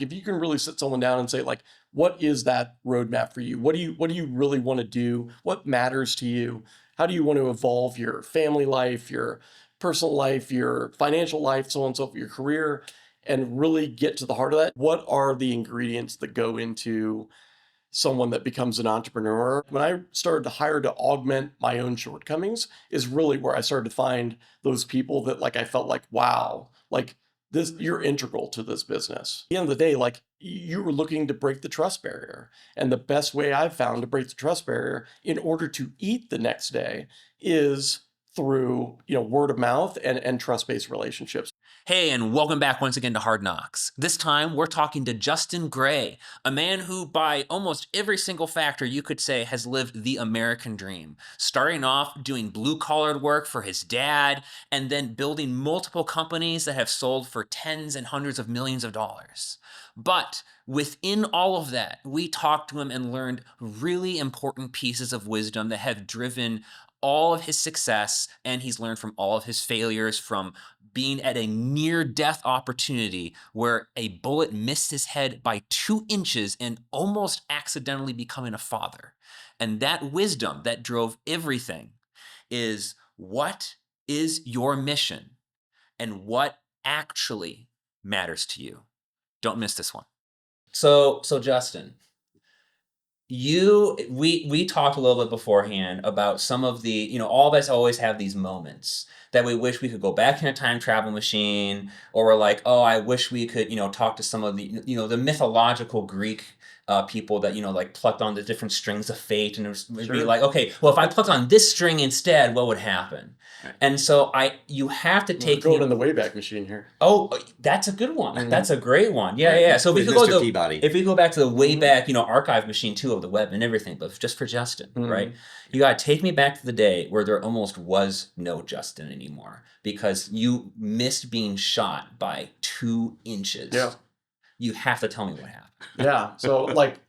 If you can really sit someone down and say, like, what is that roadmap for you? What do you really want to do? What matters to you? How do you want to evolve your family life, your personal life, your financial life, so on and so forth, your career, and really get to the heart of that? What are the ingredients that go into someone that becomes an entrepreneur? When I started to hire to augment my own shortcomings is really where I started to find those people that like I felt like, wow, like this, you're integral to this business. At the end of the day, like you were looking to break the trust barrier. And the best way I've found to break the trust barrier in order to eat the next day is through, word of mouth and trust-based relationships. Hey, and welcome back once again to Hard Knocks. This time, we're talking to Justin Gray, a man who, by almost every single factor you could say, has lived the American dream. Starting off doing blue-collar work for his dad, and then building multiple companies that have sold for tens and hundreds of millions of dollars. But within all of that, we talked to him and learned really important pieces of wisdom that have driven all of his success, and he's learned from all of his failures, from being at a near-death opportunity where a bullet missed his head by 2 inches and almost accidentally becoming a father. And that wisdom that drove everything is, what is your mission and what actually matters to you? Don't miss this one. So Justin, we talked a little bit beforehand about some of the, all of us always have these moments that we wish we could go back in a time travel machine, or we're like, oh, I wish we could, talk to some of the, the mythological Greek people that, like plucked on the different strings of fate, and it would be Sure. like, okay, well, if I plucked on this string instead, what would happen? Right. And so you have to We're take going in the Wayback Machine here. Oh, that's a good one. Mhm. That's a great one. Yeah, Right. yeah. So With Mr. Peabody. if we go back to the way Mhm. back, archive machine too of the web and everything, but just for Justin, right? Mhm. You gotta take me back to the day where there almost was no Justin anymore because you missed being shot by 2 inches. Yeah. You have to tell me what happened. Yeah. So like,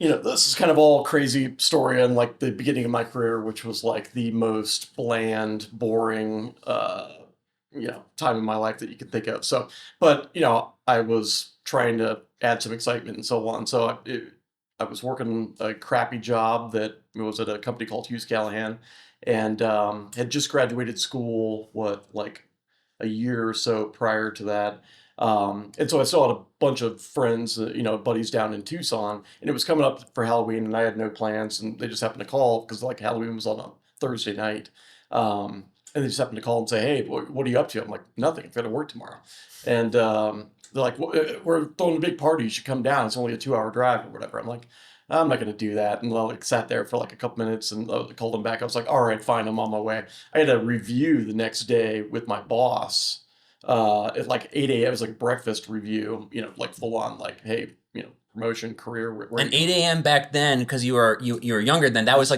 this is kind of all crazy story and like the beginning of my career, which was like the most bland, boring, time in my life that you can think of. So, but I was trying to add some excitement and so on. So I was working a crappy job that was at a company called Hughes Callahan, and had just graduated school. Like a year or so prior to that. And so I still had a bunch of friends, buddies down in Tucson, and it was coming up for Halloween, and I had no plans, and they just happened to call because like Halloween was on a Thursday night, and they just happened to call and say, "Hey, what are you up to?" I'm like, "Nothing. I've got to work tomorrow," and they're like, "We're throwing a big party. You should come down. It's only a 2-hour drive or whatever." I'm like, I'm not going to do that. And I like sat there for like a couple minutes and called them back. I was like, all right, fine, I'm on my way. I had a review the next day with my boss at like 8 a.m. It was like breakfast review, like full on, like, hey, promotion, career, where And you 8 a.m. back then, because you were younger then, that was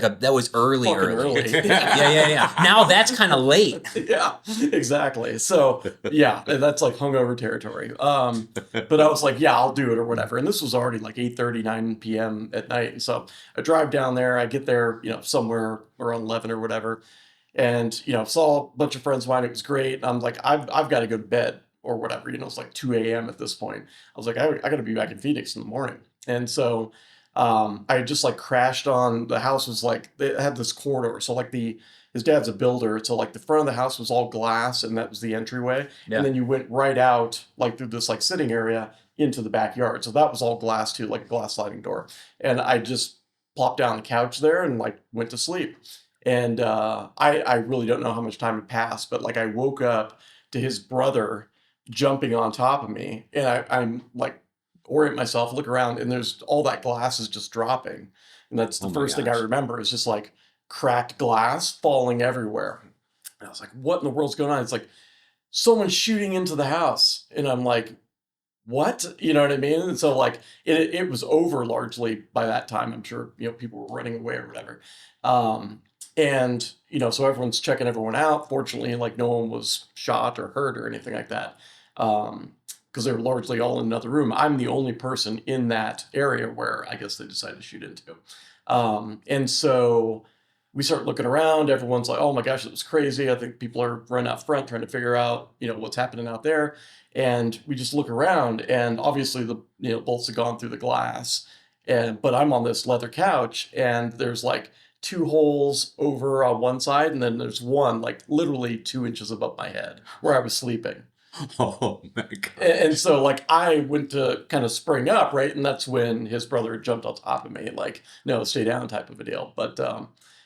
early, fucking early. early. Yeah. Now that's kind of late. Yeah, exactly. So yeah, that's like hungover territory. But I was like, yeah, I'll do it or whatever. And this was already like 8:30, 9 p.m. at night. And so I drive down there, I get there, somewhere around 11 or whatever. And, saw a bunch of friends of mine. It was great. And I'm like, I've got to go to bed or whatever. It's like 2 a.m. at this point. I was like, I got to be back in Phoenix in the morning. And so I had just like crashed on the house was like, they had this corridor. So like his dad's a builder. So like the front of the house was all glass and that was the entryway. Yeah. And then you went right out like through this like sitting area into the backyard. So that was all glass too, like a glass sliding door. And I just plopped down on the couch there and like went to sleep. And I really don't know how much time had passed, but like I woke up to his brother jumping on top of me, and I'm like orient myself, look around, and there's all that glass is just dropping, and that's the Oh my first thing I gosh. remember is just like cracked glass falling everywhere. And I was like, "What in the world's going on?" It's like someone's shooting into the house, and I'm like, what? You know what I mean? And so like it was over largely by that time. I'm sure, people were running away or whatever. And so everyone's checking everyone out. Fortunately, like no one was shot or hurt or anything like that. Because they were largely all in another room. I'm the only person in that area where I guess they decided to shoot into. And so we start looking around. Everyone's like, "Oh my gosh, it was crazy." I think people are running out front trying to figure out, what's happening out there. And we just look around, and obviously the bolts have gone through the glass. And but I'm on this leather couch, and there's like two holes over on one side, and then there's one like literally 2 inches above my head where I was sleeping. Oh my And gosh. so like I went to kind of spring up, right? And that's when his brother jumped on top of me, like, no, stay down type of a deal. But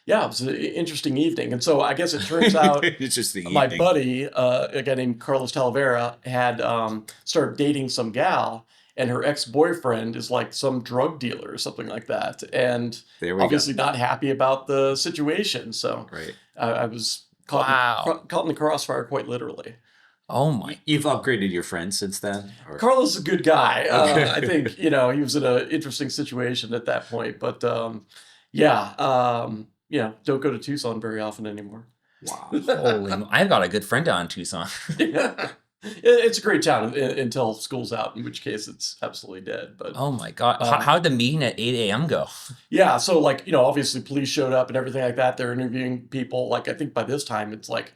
yeah, it was an interesting evening. And so I guess it turns out It's just the my evening. buddy, a guy named Carlos Talavera, had started dating some gal, and her ex-boyfriend is like some drug dealer or something like that. And There we go. obviously not happy about the situation. So Right. I was Wow. caught in the crossfire quite literally. Oh my. You've upgraded your friends since then? Or Carlos is a good guy. I okay. think, he was in an interesting situation at that point. But yeah, don't go to Tucson very often anymore. Wow. I've got a good friend down in Tucson. Yeah. It's a great town until school's out, in which case it's absolutely dead. But Oh my God. How'd the meeting at 8 a.m. go? yeah, so like, obviously police showed up and everything like that. They're interviewing people. Like, I think by this time it's like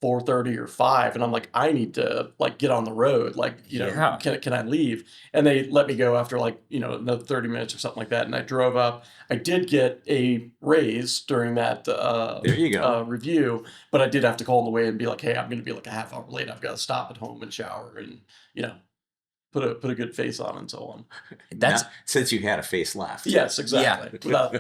4:30 or 5, and I'm like, I need to like get on the road. Like, Yeah. can I leave? And they let me go after like, another 30 minutes or something like that. And I drove up. I did get a raise during that There you go. review, but I did have to call on the way and be like, hey, I'm going to be like a half hour late. I've got to stop at home and shower and, put a good face on and so on. That's Since you had a face left. Yes, exactly.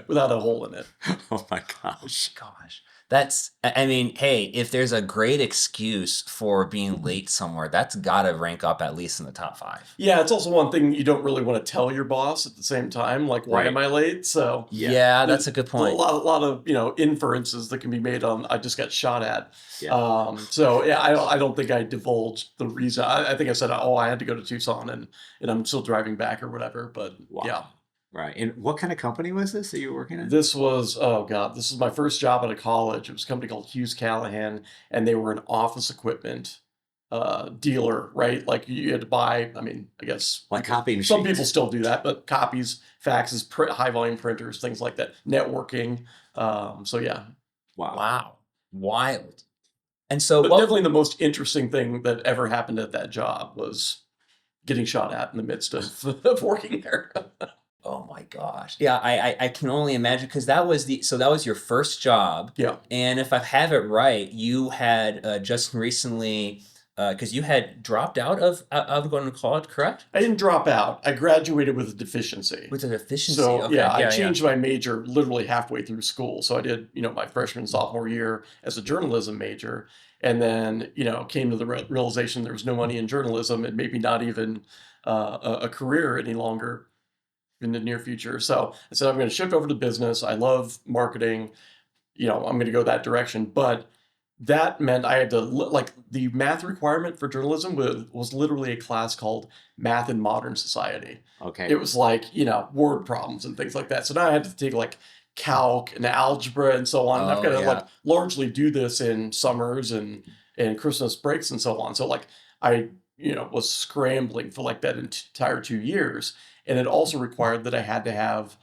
Without a hole in it. Oh my gosh. gosh. I mean, hey, if there's a great excuse for being late somewhere, that's gotta rank up at least in the top 5. Yeah, it's also one thing you don't really want to tell your boss at the same time. Like, why am Right. I late? So Yeah, that's a good a point. lot of inferences that can be made on I just got shot at. Yeah. So yeah, I don't think I divulged the reason. I think I said, oh, I had to go to Tucson and I'm still driving back or whatever. But Wow. yeah, Right. And what kind of company was this that you were working at? this was, oh God, this was my first job out of college. It was a company called Hughes Callahan, and they were an office equipment dealer, right? Like you had to buy, I mean, I guess Like copy some machines. people still do that, but copies, faxes, high volume printers, things like that, networking. So yeah, Wow. Wow. Wild. And so but what definitely the most interesting thing that ever happened at that job was getting shot at in the midst of working there. Oh my gosh. Yeah, I can only imagine because that was your first job. Yeah. And if I have it right, you had just recently because you had dropped out of going to college, correct? I didn't drop out. I graduated with a deficiency. With a deficiency. So Okay. yeah, I changed my major literally halfway through school. So I did, my freshman sophomore year as a journalism major, and then came to the realization there was no money in journalism, and maybe not even a career any longer in the near future. So I said I'm going to shift over to business. I love marketing. I'm going to go that direction, but that meant I had to like the math requirement for journalism was literally a class called Math in Modern Society. Okay. It was like, word problems and things like that. So now I had to take like calc and algebra and so on. And I've got to like largely do this in summers and Christmas breaks and so on. So like I, was scrambling for like that entire 2 years. And it also required that I had to have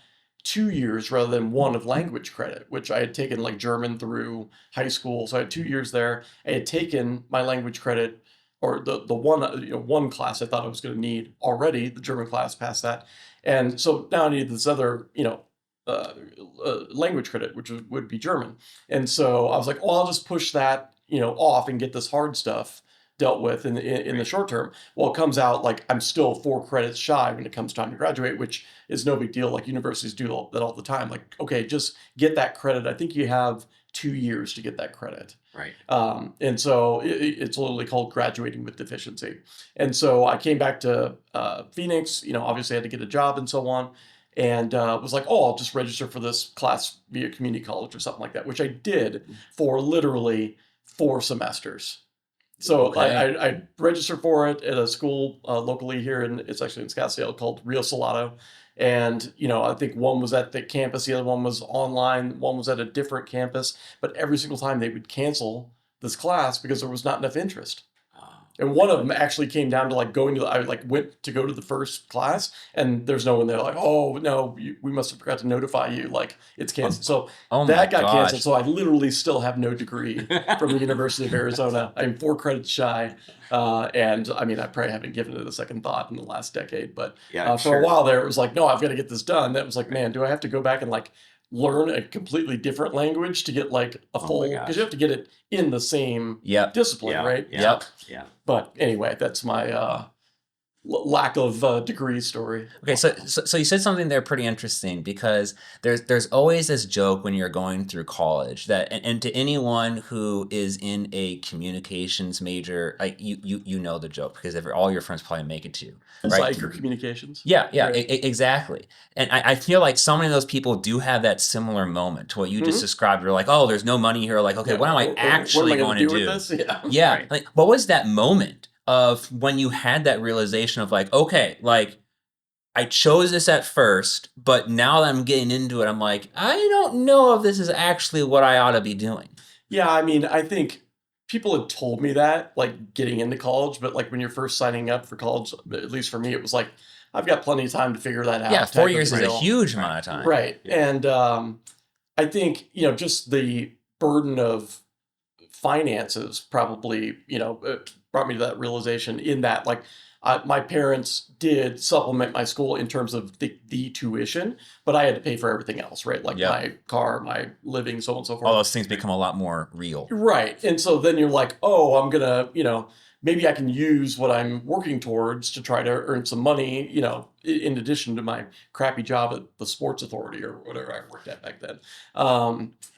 2 years rather than one of language credit, which I had taken like German through high school. So I had 2 years there. I had taken my language credit or the one one class I thought I was going to need already. The German class passed that, and so now I needed this other uh, language credit, which would be German. And so I was like, well, I'll just push that off and get this hard stuff dealt with in the short term. Well, it comes out like I'm still 4 credits shy when it comes time to graduate, which is no big deal. Like universities do that all the time. Like, okay, just get that credit. I think you have 2 years to get that credit. Right. And so it's literally called graduating with deficiency. And so I came back to Phoenix, obviously I had to get a job and so on. And was like, oh, I'll just register for this class via community college or something like that, which I did for literally 4 semesters. So Okay. I registered for it at a school locally here, and it's actually in Scottsdale called Rio Salado. And I think one was at the campus, the other one was online, one was at a different campus. But every single time they would cancel this class because there was not enough interest. And one of them actually came down to like going to, I like went to go to the first class and there's no one there. Like, oh no, we must have forgot to notify you. Like it's canceled. So Oh my that got canceled. gosh. So I literally still have no degree from the University of Arizona. I'm 4 credits shy. And I mean, I probably haven't given it a second thought in the last decade, but Yeah, for a while there, it was like, no, I've got to get this done. That was like, man, do I have to go back and like learn a completely different language to get like a Oh my full, gosh. because you have to get it in the same Yep. discipline, Yeah, right? yeah. Yep. Yeah. But anyway, that's my lack of degree story. Okay, so you said something there pretty interesting because there's always this joke when you're going through college that and to anyone who is in a communications major, like you know the joke because all your friends probably make it to you, right? Psych or communications. Yeah, Right. exactly. And I feel like so many of those people do have that similar moment to what you just described. You're like, oh, there's no money here. Like, okay, Yeah. what am I What actually am I going to do with do? this? Yeah. Yeah, Right. like what was that moment of when you had that realization of like, okay, like I chose this at first, but now that I'm getting into it, I'm like, I don't know if this is actually what I ought to be doing. Yeah, I mean, I think people had told me that, like getting into college, but like when you're first signing up for college, at least for me, it was like, I've got plenty of time to figure that out. Yeah, 4 type of years is a deal. huge amount of time. Right. Yeah. And I think, just the burden of finances probably, brought me to that realization in that, like, my parents did supplement my school in terms of the tuition, but I had to pay for everything else, right? Like Yep. my car, my living, so on and so forth. All those things become a lot more real. Right. And so then you're like, oh, I'm going to, maybe I can use what I'm working towards to try to earn some money, in addition to my crappy job at the Sports Authority or whatever I worked at back then.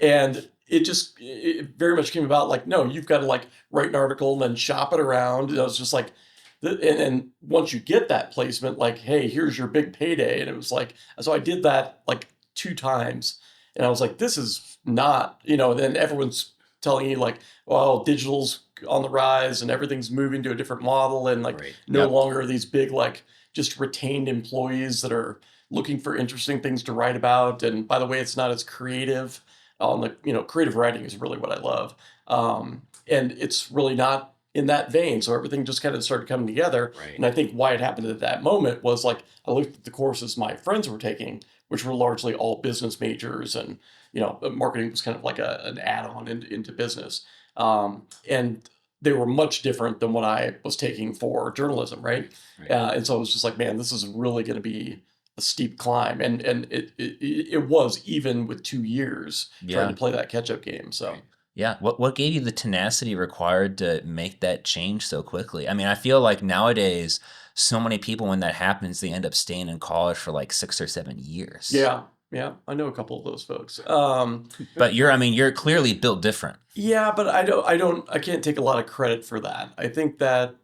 And it very much came about like, no, you've got to like write an article and then shop it around. It's just like, and once you get that placement, like, hey, here's your big payday. And it was like, so I did that like 2 times. And I was like, this is not, then everyone's telling you like, well, digital's on the rise and everything's moving to a different model. And like, Right. no Yep. longer are these big, like just retained employees that are looking for interesting things to write about. And by the way, it's not as creative on the, creative writing is really what I love. And it's really not in that vein. So everything just kind of started coming together. Right. And I think why it happened at that moment was like, I looked at the courses my friends were taking, which were largely all business majors, and marketing was kind of like an add-on into business, and they were much different than what I was taking for journalism, right? Right. And so I was just like, man, this is really going to be a steep climb, and it was even with 2 years Yeah. trying to play that catch-up game. So. Right. Yeah. What gave you the tenacity required to make that change so quickly? I mean, I feel like nowadays, so many people, when that happens, they end up staying in college for like 6 or 7 years. Yeah, I know a couple of those folks. But you're clearly built different. Yeah, but I can't take a lot of credit for that. I think that,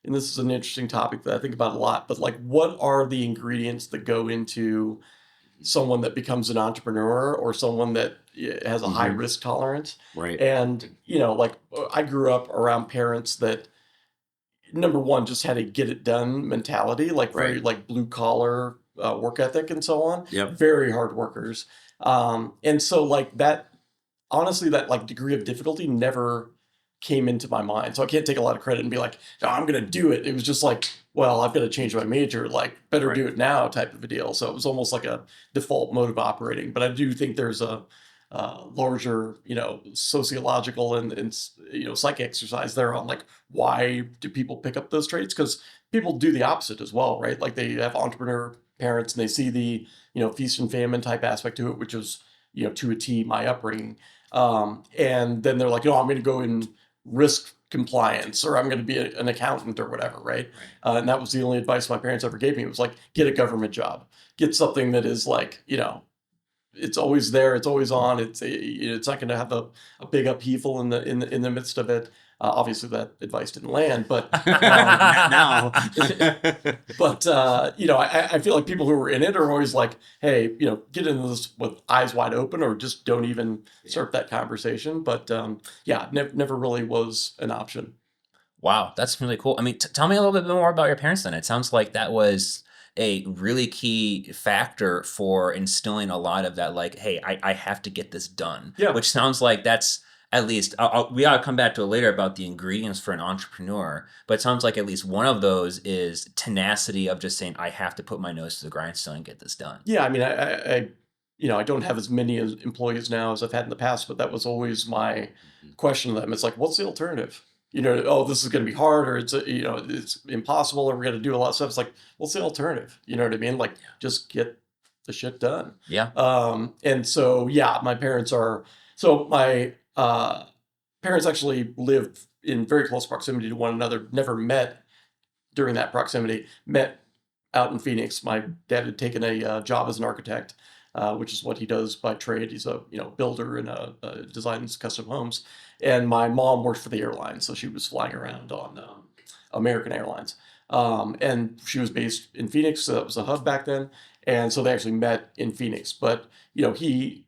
and this is an interesting topic that I think about a lot, but like, what are the ingredients that go into someone that becomes an entrepreneur or someone that has a high risk tolerance? Right. And, like I grew up around parents that, number one, just had a get it done mentality, like very Right. like blue collar work ethic and so on. Yep. Very hard workers. And so like that, honestly, that like degree of difficulty never came into my mind. So I can't take a lot of credit and be like, no, I'm going to do it. It was just like, well, I've got to change my major, like better do Right. it now type of a deal. So it was almost like a default mode of operating. But I do think there's a larger, sociological and psych exercise there on like, why do people pick up those traits? Because people do the opposite as well, right? Like they have entrepreneur parents and they see the, feast and famine type aspect to it, which is, to a T, my upbringing. And then they're like, I'm going to go in risk compliance, or I'm going to be an accountant or whatever, right? And that was the only advice my parents ever gave me. It was like, get a government job, get something that is like, it's always there, it's always on. It's not going to have a big upheaval in the midst of it. Obviously, that advice didn't land, but Now. but I feel like people who are in it are always like, hey, get into this with eyes wide open, or just don't even start that conversation. But never really was an option. Wow, that's really cool. I mean, tell me a little bit more about your parents then. It sounds like that was a really key factor for instilling a lot of that, like, hey, I have to get this done. Yeah. Which sounds like that's at least we ought to come back to it later about the ingredients for an entrepreneur, but it sounds like at least one of those is tenacity of just saying, I have to put my nose to the grindstone and get this done. Yeah, I mean, I don't have as many employees now as I've had in the past, but that was always my question to them. It's like, what's the alternative? Oh, this is going to be hard, or it's impossible, or we're going to do a lot of stuff. It's like, what's the alternative? You know what I mean? Like, just get the shit done. Yeah. And so, yeah, my parents actually lived in very close proximity to one another, never met during that proximity, met out in Phoenix. My dad had taken a job as an architect, which is what he does by trade. He's a builder and designs custom homes. And my mom worked for the airline, so she was flying around on American Airlines. And she was based in Phoenix, so that was a hub back then. And so they actually met in Phoenix. But he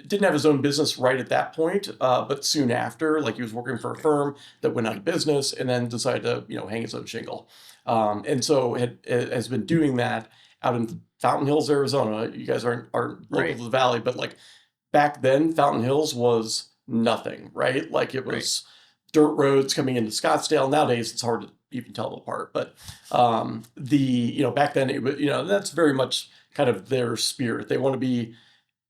didn't have his own business right at that point, but soon after, like he was working for a firm that went out of business and then decided to hang his own shingle. And so has been doing that out in Fountain Hills, Arizona. You guys aren't local Right. to the valley, but like back then, Fountain Hills was nothing, right? Like it was dirt roads coming into Scottsdale. Nowadays, it's hard to even tell them apart. But back then, it was that's very much kind of their spirit. They want to be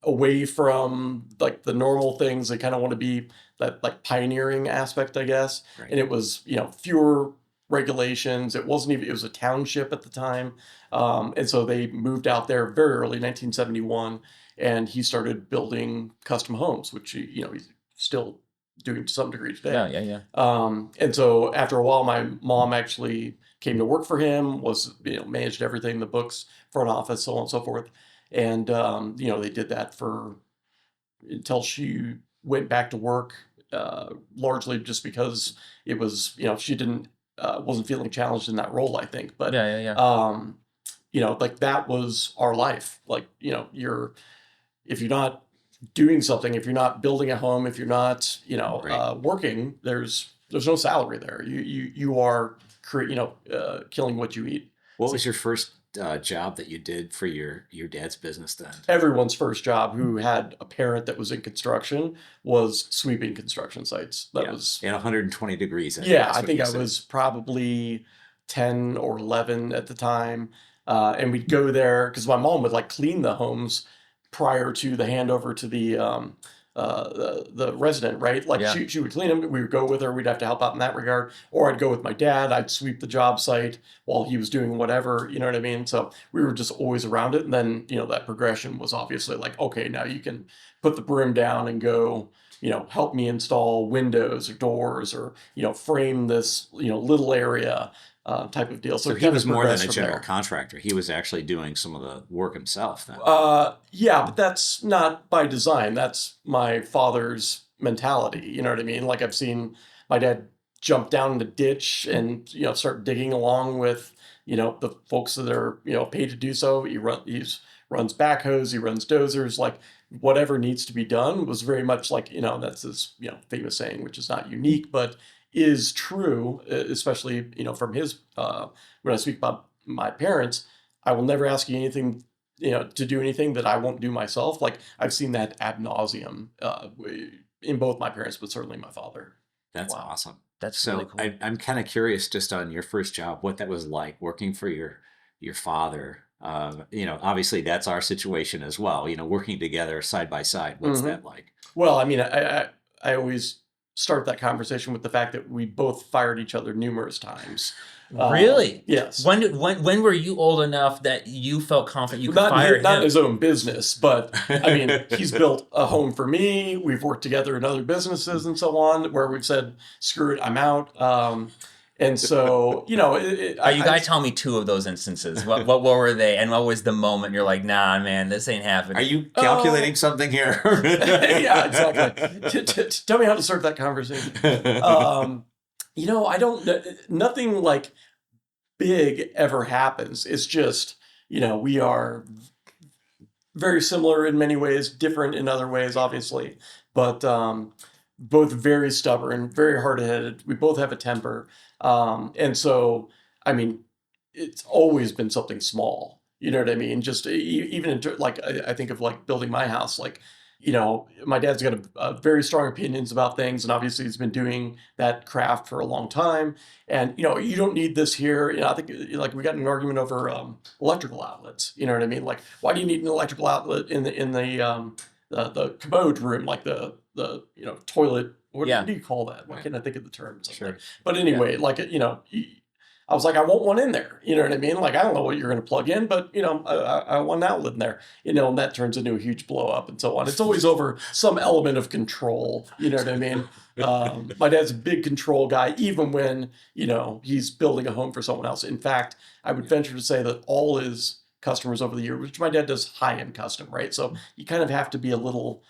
away from like the normal things. They kind of want to be that like pioneering aspect, I guess. Right. And it was fewer regulations. It wasn't even, it was a township at the time. And so they moved out there very early, 1971, and he started building custom homes, which he's still doing to some degree today. Yeah. And so after a while, my mom actually came to work for him, was managed everything, the books, front office, so on and so forth. And they did that until she went back to work, largely just because it was she didn't wasn't feeling challenged in that role, I think. But like that was our life. Like if you're not doing something, if you're not building a home, if you're not working, there's no salary there. You are killing what you eat. What was your first job that you did for your dad's business then? Everyone's first job who had a parent that was in construction was sweeping construction sites. That was at 120 degrees. I think I was probably 10 or 11 at the time. And we'd go there because my mom would like clean the homes prior to the handover to the resident, right? Like she would clean them. We would go with her. We'd have to help out in that regard. Or I'd go with my dad. I'd sweep the job site while he was doing whatever, you know what I mean? So we were just always around it. And then, that progression was obviously like, okay, now you can put the broom down and go, help me install windows or doors or, frame this, little area. Type of deal. So he was more than a general contractor. He was actually doing some of the work himself then. Yeah, but that's not by design. That's my father's mentality. You know what I mean? Like I've seen my dad jump down in the ditch and start digging along with the folks that are paid to do so. He runs backhoes, he runs dozers, like whatever needs to be done was very much like that's his famous saying, which is not unique, but is true, especially from his when I speak about my parents. I will never ask you anything to do anything that I won't do myself. Like I've seen that ad nauseum in both my parents, but certainly my father. That's awesome. That's so really cool. I'm kind of curious just on your first job, what that was like working for your father. Obviously that's our situation as well, working together side by side. What's that like? Well, I mean, I always start that conversation with the fact that we both fired each other numerous times. Really? Yes. When were you old enough that you felt confident you could fire him? Not in his own business, but I mean, he's built a home for me. We've worked together in other businesses and so on, where we've said, "Screw it, I'm out." And so, you gotta tell me two of those instances. What were they, and what was the moment you're like, "Nah, man, this ain't happening"? Are you calculating something here? Yeah, exactly. Tell me how to start that conversation. I don't. Nothing like big ever happens. It's just we are very similar in many ways, different in other ways, obviously, but both very stubborn, very hard-headed. We both have a temper. And so, I mean, it's always been something small. You know what I mean? Just even like I think of like building my house. Like My dad's got very strong opinions about things, and obviously he's been doing that craft for a long time. And you don't need this here. I think like we got in an argument over electrical outlets. You know what I mean? Like, why do you need an electrical outlet in the commode room, like the toilet? What Yeah. do you call that? Why Right. can't I think of the term? Sure. But anyway, like I was like, I want one in there. You know what I mean? Like, I don't know what you're going to plug in, but I want an outlet in there. And that turns into a huge blow up and so on. It's always over some element of control. You know what I mean? My dad's a big control guy, even when he's building a home for someone else. In fact, I would venture to say that all his customers over the year, which my dad does high end custom, right? So you kind of have to be a little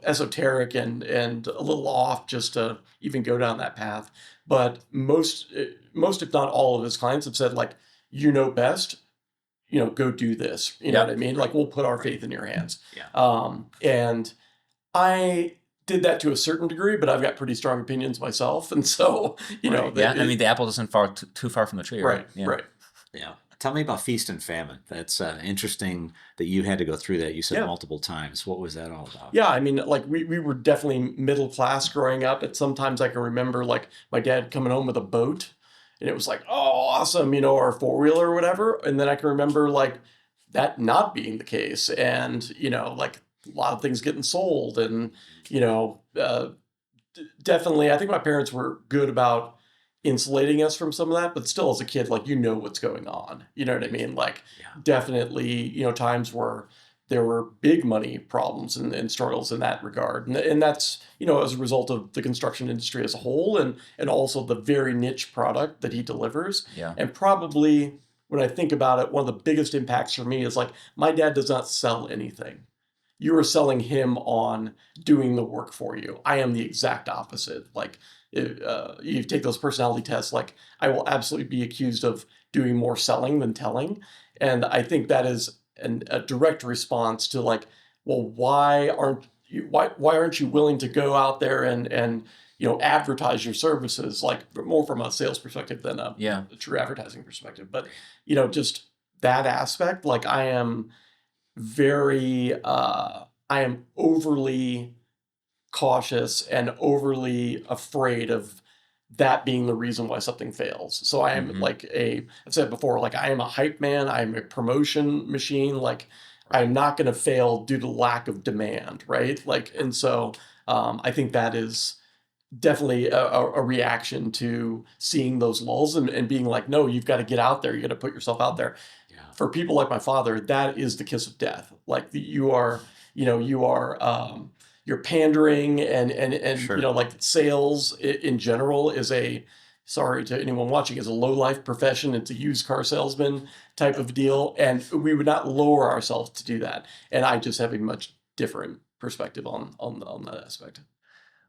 esoteric and a little off just to even go down that path. But most, if not all of his clients have said, like, best, go do this. You know Yep. what I mean? Like, we'll put our faith in your hands. Yeah. And I did that to a certain degree, but I've got pretty strong opinions myself. And so, Right. Yeah. I mean, the apple doesn't fall too far from the tree, right? Yeah. right. Yeah. Tell me about feast and famine. That's interesting that you had to go through that. You said Yeah. multiple times. What was that all about? Yeah, I mean, like we were definitely middle class growing up. And sometimes I can remember like my dad coming home with a boat and it was like, oh, awesome, or a four-wheeler or whatever. And then I can remember like that not being the case. And, like a lot of things getting sold. And, definitely, I think my parents were good about insulating us from some of that, but still as a kid, like, what's going on. You know what I mean? Like, Yeah. definitely, times where there were big money problems and struggles in that regard. And that's, as a result of the construction industry as a whole and also the very niche product that he delivers. Yeah. And probably when I think about it, one of the biggest impacts for me is like my dad does not sell anything. You are selling him on doing the work for you. I am the exact opposite. Like, you take those personality tests, like I will absolutely be accused of doing more selling than telling. And I think that is a direct response to like, well, why aren't you willing to go out there and advertise your services, like more from a sales perspective than a true advertising perspective. But just that aspect, like I am overly cautious and overly afraid of that being the reason why something fails. So I am I've said before, like I am a hype man. I'm a promotion machine. Like I'm not going to fail due to lack of demand. Right. Like, and so I think that is definitely a reaction to seeing those lulls and being like, no, you've got to get out there. You got to put yourself out there. Yeah. For people like my father, that is the kiss of death. Like you're pandering and Sure. like sales in general is sorry to anyone watching, is a low life profession. It's a used car salesman type of deal. And we would not lower ourselves to do that. And I just have a much different perspective on that aspect.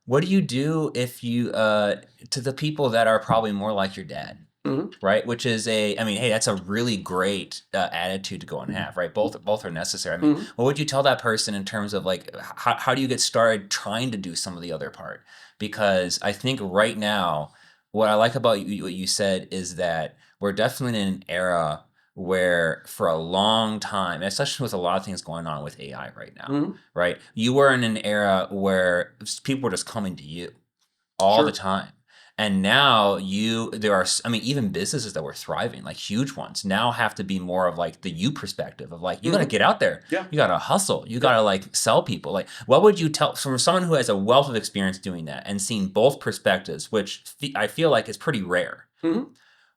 What do you do if you to the people that are probably more like your dad? Mhm. Right, which is hey, that's a really great attitude to go and have, right? Both are necessary. I mean, Mhm. what would you tell that person in terms of like how do you get started trying to do some of the other part? Because I think right now, what I like about what you said is that we're definitely in an era where for a long time, and especially with a lot of things going on with AI right now, Mhm. right? You were in an era where people were just coming to you all the Sure. time. And now there are, I mean, even businesses that were thriving, like huge ones, now have to be more of like the you perspective of like, you got to Mhm. get out there. Yeah. You got to hustle. You got to like sell people. Like, what would you tell from someone who has a wealth of experience doing that and seeing both perspectives, which I feel like is pretty rare? Mhm.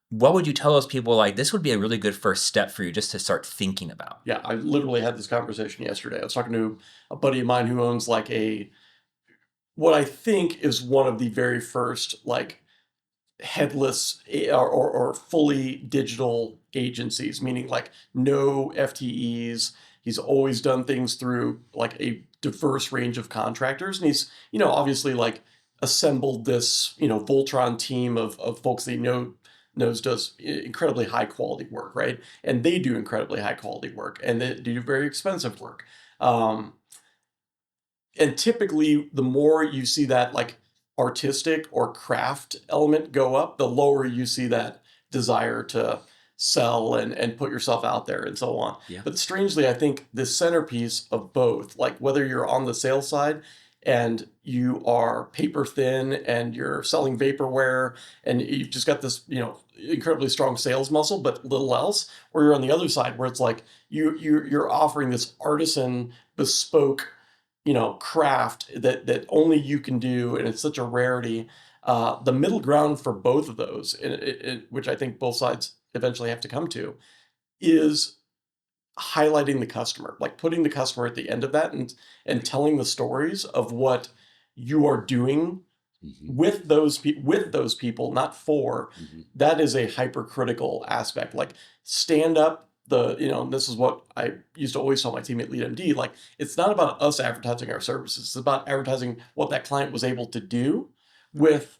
What would you tell those people like, this would be a really good first step for you just to start thinking about? Yeah, I literally had this conversation yesterday. I was talking to a buddy of mine who owns like what I think is one of the very first like headless or fully digital agencies, meaning like no FTEs. He's always done things through like a diverse range of contractors. And he's, obviously like assembled this, Voltron team of folks that he knows does incredibly high quality work, right? And they do incredibly high quality work and they do very expensive work. And typically the more you see that like artistic or craft element go up, the lower you see that desire to sell and put yourself out there and so on. Yeah. But strangely, I think the centerpiece of both, like whether you're on the sales side and you are paper thin and you're selling vaporware and you've just got this, incredibly strong sales muscle, but little else, or you're on the other side where it's like you're offering this artisan bespoke, craft that only you can do, and it's such a rarity. The middle ground for both of those, which I think both sides eventually have to come to, is highlighting the customer, like putting the customer at the end of that and telling the stories of what you are doing with those people, not for. That is a hypercritical aspect. Like stand up and this is what I used to always tell my team at LeadMD, like it's not about us advertising our services. It's about advertising what that client was able to do with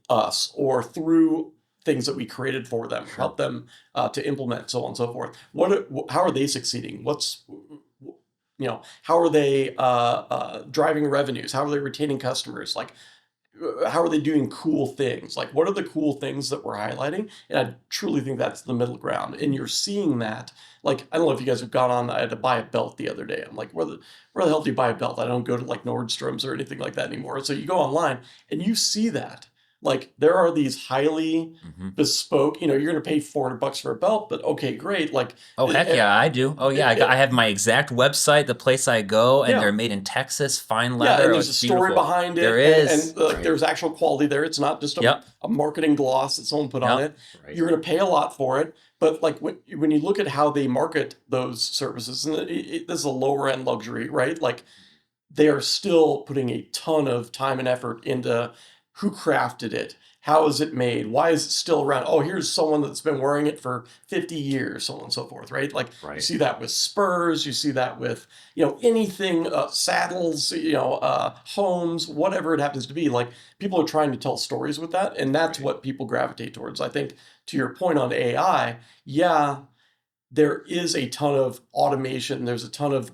us or through things that we created for them, help them to implement, so on and so forth. How are they succeeding? How are they driving revenues? How are they retaining customers? Like, how are they doing cool things? Like, what are the cool things that we're highlighting? And I truly think that's the middle ground. And you're seeing that. Like, I don't know if you guys have gone on. I had to buy a belt the other day. I'm like, where the hell do you buy a belt? I don't go to like Nordstrom's or anything like that anymore. So you go online and you see that. Like there are these highly bespoke, you're going to pay $400 for a belt, but okay, great. Like, Oh, heck yeah, I do. Oh, yeah, I have my exact website, the place I go, and Yeah. they're made in Texas, fine yeah, leather. and Oh, there's a it's story beautiful. behind it. There is. And like, there's actual quality there. It's not just Yep. a marketing gloss that someone put on Yep. it. Right. You're going to pay a lot for it. But like when you look at how they market those services, and this is a lower end luxury, right? Like they are still putting a ton of time and effort into who crafted it, how is it made, why is it still around? Oh, here's someone that's been wearing it for 50 years, so on and so forth, right? Like you Right. see that with spurs, you see that with anything, saddles, homes, whatever it happens to be. Like people are trying to tell stories with that, and that's Right. what people gravitate towards. I think to your point on AI, yeah, there is a ton of automation. There's a ton of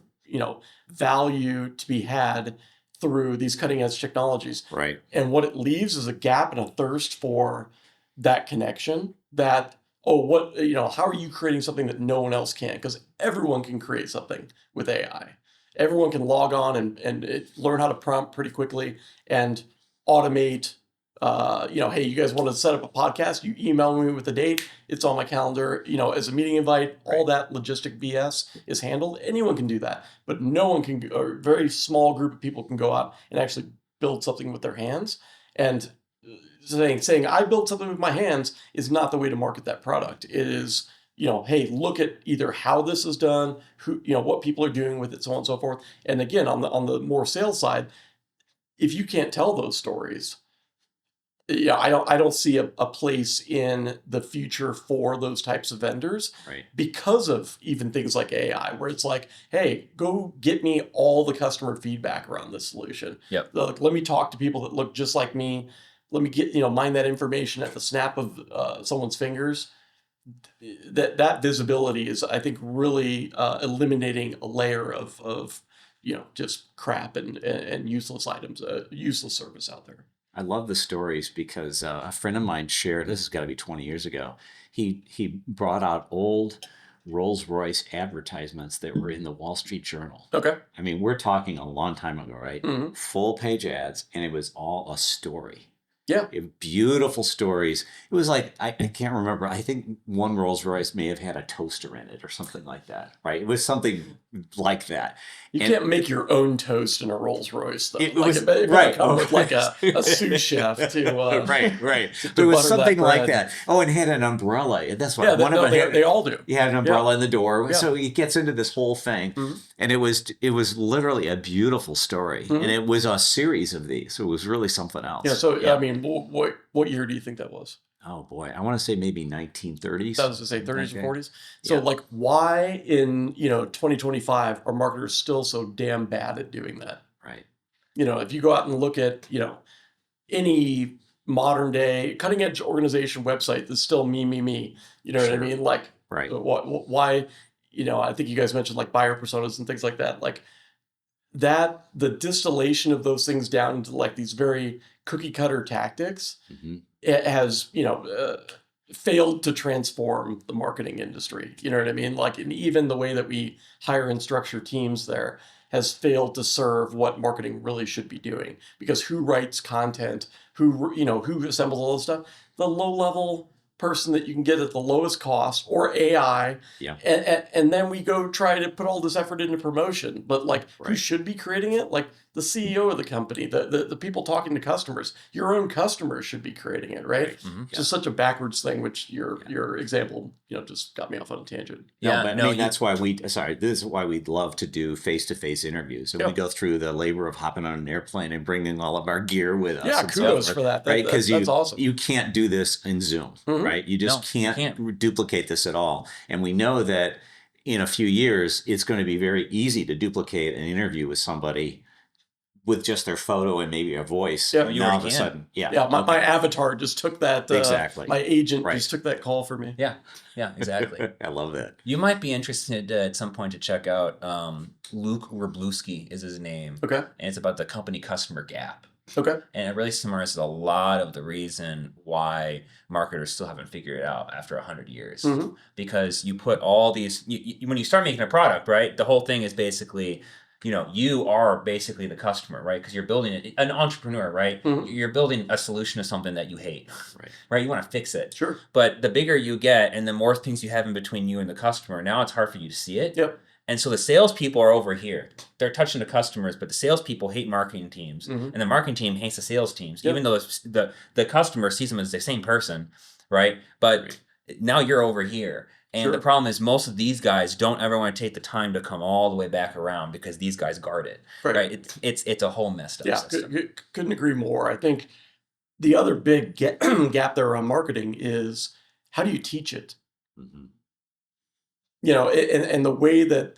value to be had through these cutting edge technologies. Right. And what it leaves is a gap and a thirst for that connection. That how are you creating something that no one else can? Because everyone can create something with AI. Everyone can log on and learn how to prompt pretty quickly and automate. Hey, you guys want to set up a podcast? You email me with the date. It's on my calendar, as a meeting invite. All that logistic BS is handled. Anyone can do that, but no one can, or a very small group of people can go out and actually build something with their hands. And saying I built something with my hands is not the way to market that product. It is, hey, look at either how this is done, who, what people are doing with it, so on and so forth. And again, on the more sales side, if you can't tell those stories, I don't see a place in the future for those types of vendors Right. because of even things like AI, where it's like, hey, go get me all the customer feedback around this solution. Yep. Like, let me talk to people that look just like me. Let me get mine that information at the snap of someone's fingers. That visibility is, I think, really eliminating a layer of just crap and useless items, useless service out there. I love the stories because a friend of mine shared, this has got to be 20 years ago. He brought out old Rolls-Royce advertisements that were in the Wall Street Journal. Okay. I mean, we're talking a long time ago, right? Mhm. Full page ads, and it was all a story. Yeah. Beautiful stories. It was like, I can't remember. I think one Rolls Royce may have had a toaster in it or something like that, right? It was something like that. You And- can't make your own toast in a Rolls Royce, though. It Like, was- it better right. come with like a sous chef to right. to But it was butter that something like bread. that. Oh, and had an umbrella. That's what Yeah, one of them had. they all do. He had an umbrella in the door, Yeah. so he gets into this whole thing, Mhm. and it was literally a beautiful story, Mhm. and it was a series of these, so it was really something else. Yeah. So I mean, what year do you think that was? Oh boy, I want to say maybe 1930s. That was to say 30s or Okay. 40s. So Yeah. like, why in 2025 are marketers still so damn bad at doing that? Right. If you go out and look at any modern day cutting edge organization website that's still me. You know what I Sure. mean? Like, Right. why? I think you guys mentioned like buyer personas and things like that. Like that, the distillation of those things down into like these very cookie cutter tactics, hmm it has failed to transform the marketing industry. You know what I mean? Like, and even the way that we hire and structure teams there has failed to serve what marketing really should be doing. Because who writes content? Who assembles all this stuff? The low level person that you can get at the lowest cost, or AI. Yeah. And then we go try to put all this effort into promotion. But like, who Right. should be creating it? Like the CEO of the company, the people talking to customers. Your own customers should be creating it, right? Right. Mhm. Just such a backwards thing, which your example, just got me off on a tangent. No, Yeah, but I no, mean, you, that's why this is why we'd love to do face-to-face interviews. And we Yep. go through the labor of hopping on an airplane and bringing all of our gear with us. Yeah, and so kudos forth, for that. right? Because That's awesome. you can't do this in Zoom, Mhm. right? You no, just can't can't. duplicate this at all. And we know that in a few years, it's going to be very easy to duplicate an interview with somebody with just their photo and maybe a voice. Yeah. Well, you Now all already of a can. sudden, yeah. Yeah, my okay. avatar just took that. Exactly. My agent Right. just took that call for me. Yeah, exactly. I love that. You might be interested at some point to check out Luke Wroblewski is his name, Okay. and it's about the company customer gap. Okay. And it really summarizes a lot of the reason why marketers still haven't figured it out after 100 years. Mhm. Because you put all these, when you start making a product, right, the whole thing is basically, you are basically the customer, right? Because you're building it, an entrepreneur, right? Mhm. You're building a solution to something that you hate, Right. right? You want to fix it. Sure. But the bigger you get and the more things you have in between you and the customer, now it's hard for you to see it. Yep. And so the salespeople are over here. They're touching the customers, but the salespeople hate marketing teams, Mhm. and the marketing team hates the sales teams, Yep. even though the customer sees them as the same person, right? But now you're over here. And Sure. the problem is most of these guys don't ever want to take the time to come all the way back around because these guys guard it, Right. right? It's a whole messed up Yeah. system. Couldn't agree more. I think the other big gap there around marketing is, how do you teach it? Mhm. And the way that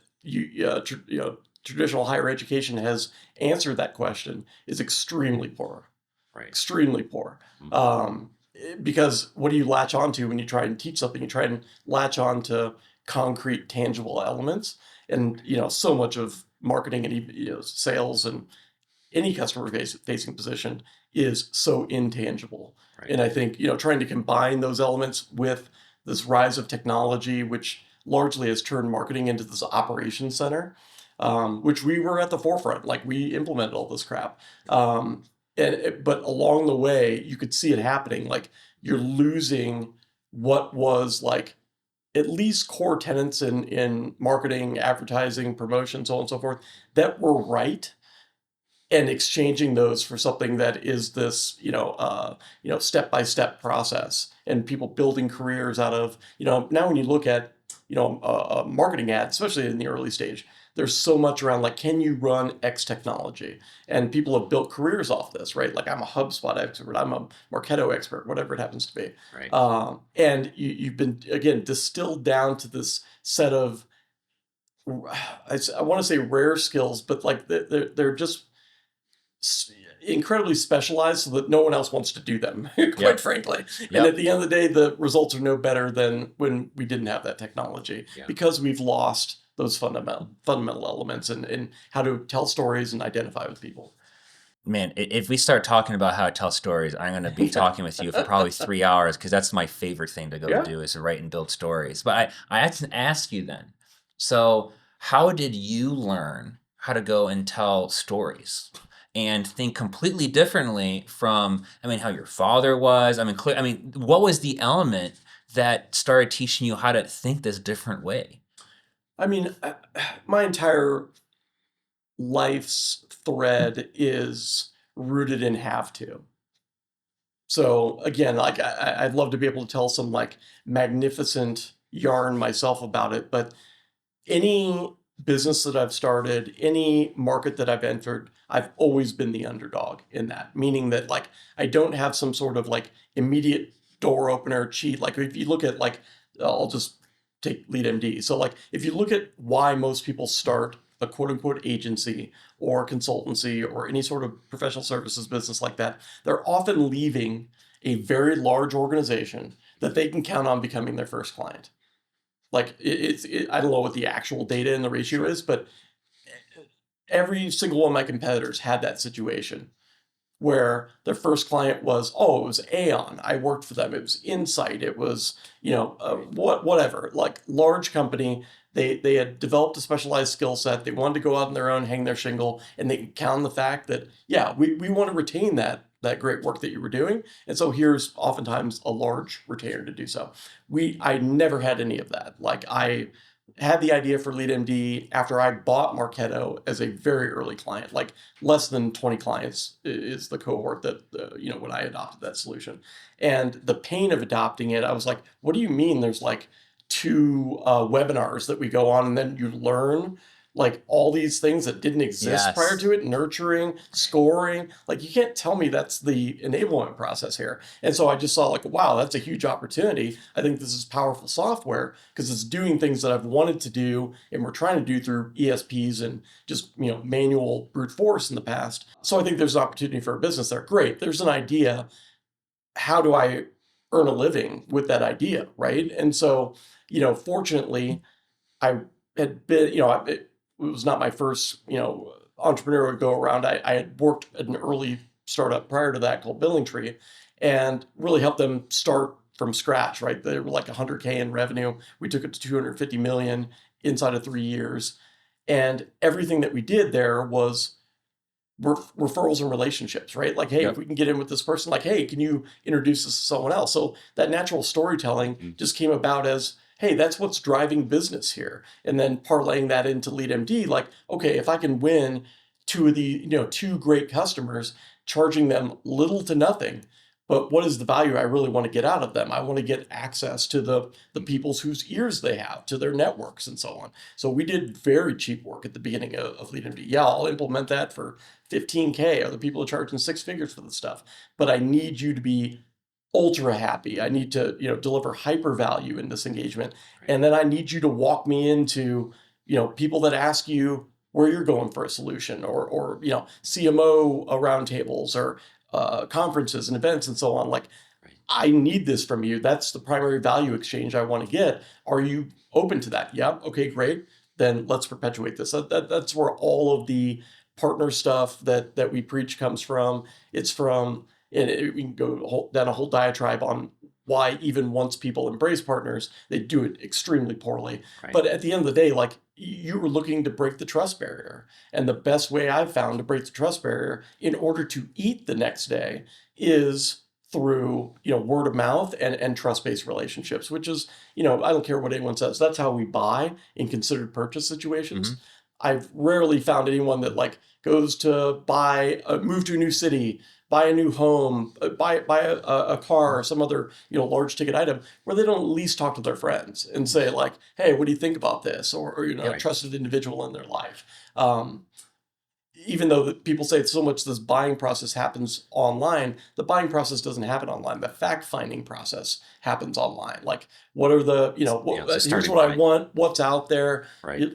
traditional higher education has answered that question is extremely poor. Right. Extremely poor. Mhm. Because what do you latch onto when you try and teach something? You try and latch on to concrete, tangible elements, and so much of marketing and sales and any customer facing position is so intangible. Right. And I think trying to combine those elements with this rise of technology, which largely has turned marketing into this operations center, which we were at the forefront. Like, we implemented all this crap. But along the way, you could see it happening. Like, you're losing what was like at least core tenets in marketing, advertising, promotion, so on and so forth, that were right, and exchanging those for something that is this step-by-step process, and people building careers out of now when you look at a marketing ad, especially in the early stage, there's so much around, like, can you run X technology? And people have built careers off this, right? Like, I'm a HubSpot expert, I'm a Marketo expert, whatever it happens to be. Right. And you've been, again, distilled down to this set of, I want to say rare skills, but like they're just incredibly specialized so that no one else wants to do them, quite Yep. frankly. Yep. And at the end of the day, the results are no better than when we didn't have that technology, Yeah. because we've lost those fundamental elements and how to tell stories and identify with people. Man, if we start talking about how to tell stories, I'm going to be talking with you for probably 3 hours, because that's my favorite thing to go Yeah. do, is to write and build stories. But I have to ask you then, so how did you learn how to go and tell stories and think completely differently from, how your father was? What was the element that started teaching you how to think this different way? I mean, my entire life's thread is rooted in have to. So again, like, I'd love to be able to tell some like magnificent yarn myself about it, but any business that I've started, any market that I've entered, I've always been the underdog in that. Meaning that, like, I don't have some sort of like immediate door opener cheat. Like, if you look at, like, I'll just take LeadMD. So like, if you look at why most people start a quote unquote agency or consultancy or any sort of professional services business like that, they're often leaving a very large organization that they can count on becoming their first client. Like, I don't know what the actual data and the ratio is, but every single one of my competitors had that situation. where their first client was, oh, it was Aon. I worked for them. It was Insight. It was, whatever, like large company. They had developed a specialized skill set. They wanted to go out on their own, hang their shingle, and they could count on the fact that, yeah, we want to retain that great work that you were doing. And so here's oftentimes a large retainer to do so. I never had any of that. Like I had the idea for LeadMD after I bought Marketo as a very early client, like less than 20 clients is the cohort that, when I adopted that solution. And the pain of adopting it, I was like, what do you mean there's like 2 webinars that we go on and then you learn like all these things that didn't exist prior Yes. to it, nurturing, scoring. Like you can't tell me that's the enablement process here. And so I just saw like, wow, that's a huge opportunity. I think this is powerful software because it's doing things that I've wanted to do and we're trying to do through ESPs and just, manual brute force in the past. So I think there's an opportunity for a business there. Great. There's an idea. How do I earn a living with that idea? Right. And so, fortunately, I had been, it was not my first, entrepreneurial go around. I had worked at an early startup prior to that called Billing Tree and really helped them start from scratch, right? They were like 100K in revenue. We took it to 250 million inside of 3 years. And everything that we did there was referrals and relationships, right? Like, hey, Yep. if we can get in with this person, like, hey, can you introduce us to someone else? So that natural storytelling just came about as, hey, that's what's driving business here. And then parlaying that into LeadMD, like, okay, if I can win 2 of the, 2 great customers, charging them little to nothing, but what is the value I really want to get out of them? I want to get access to the people's whose ears they have, to their networks and so on. So we did very cheap work at the beginning of LeadMD. Yeah, I'll implement that for 15K. Other people are charging 6 figures for the stuff. But I need you to be ultra happy. I need to, deliver hyper value in this engagement. And then I need you to walk me into, people that ask you where you're going for a solution or CMO roundtables or conferences and events and so on. Like, I need this from you. That's the primary value exchange I want to get. Are you open to that? Yeah. Okay, great. Then let's perpetuate this. That's where all of the partner stuff that we preach comes from. It's from, and we can go down a whole diatribe on why even once people embrace partners, they do it extremely poorly. Right. But at the end of the day, like you were looking to break the trust barrier. And the best way I've found to break the trust barrier in order to eat the next day is through, word of mouth and trust-based relationships, which is, I don't care what anyone says. That's how we buy in considered purchase situations. I've rarely found anyone that like goes to move to a new city, buy a new home, buy a car or some other, large ticket item where they don't at least talk to their friends and say like, hey, what do you think about this? Or a trusted individual in their life. Even though people say so much this buying process happens online, the buying process doesn't happen online. The fact-finding process happens online. Like, what are the, here's what I want, what's out there,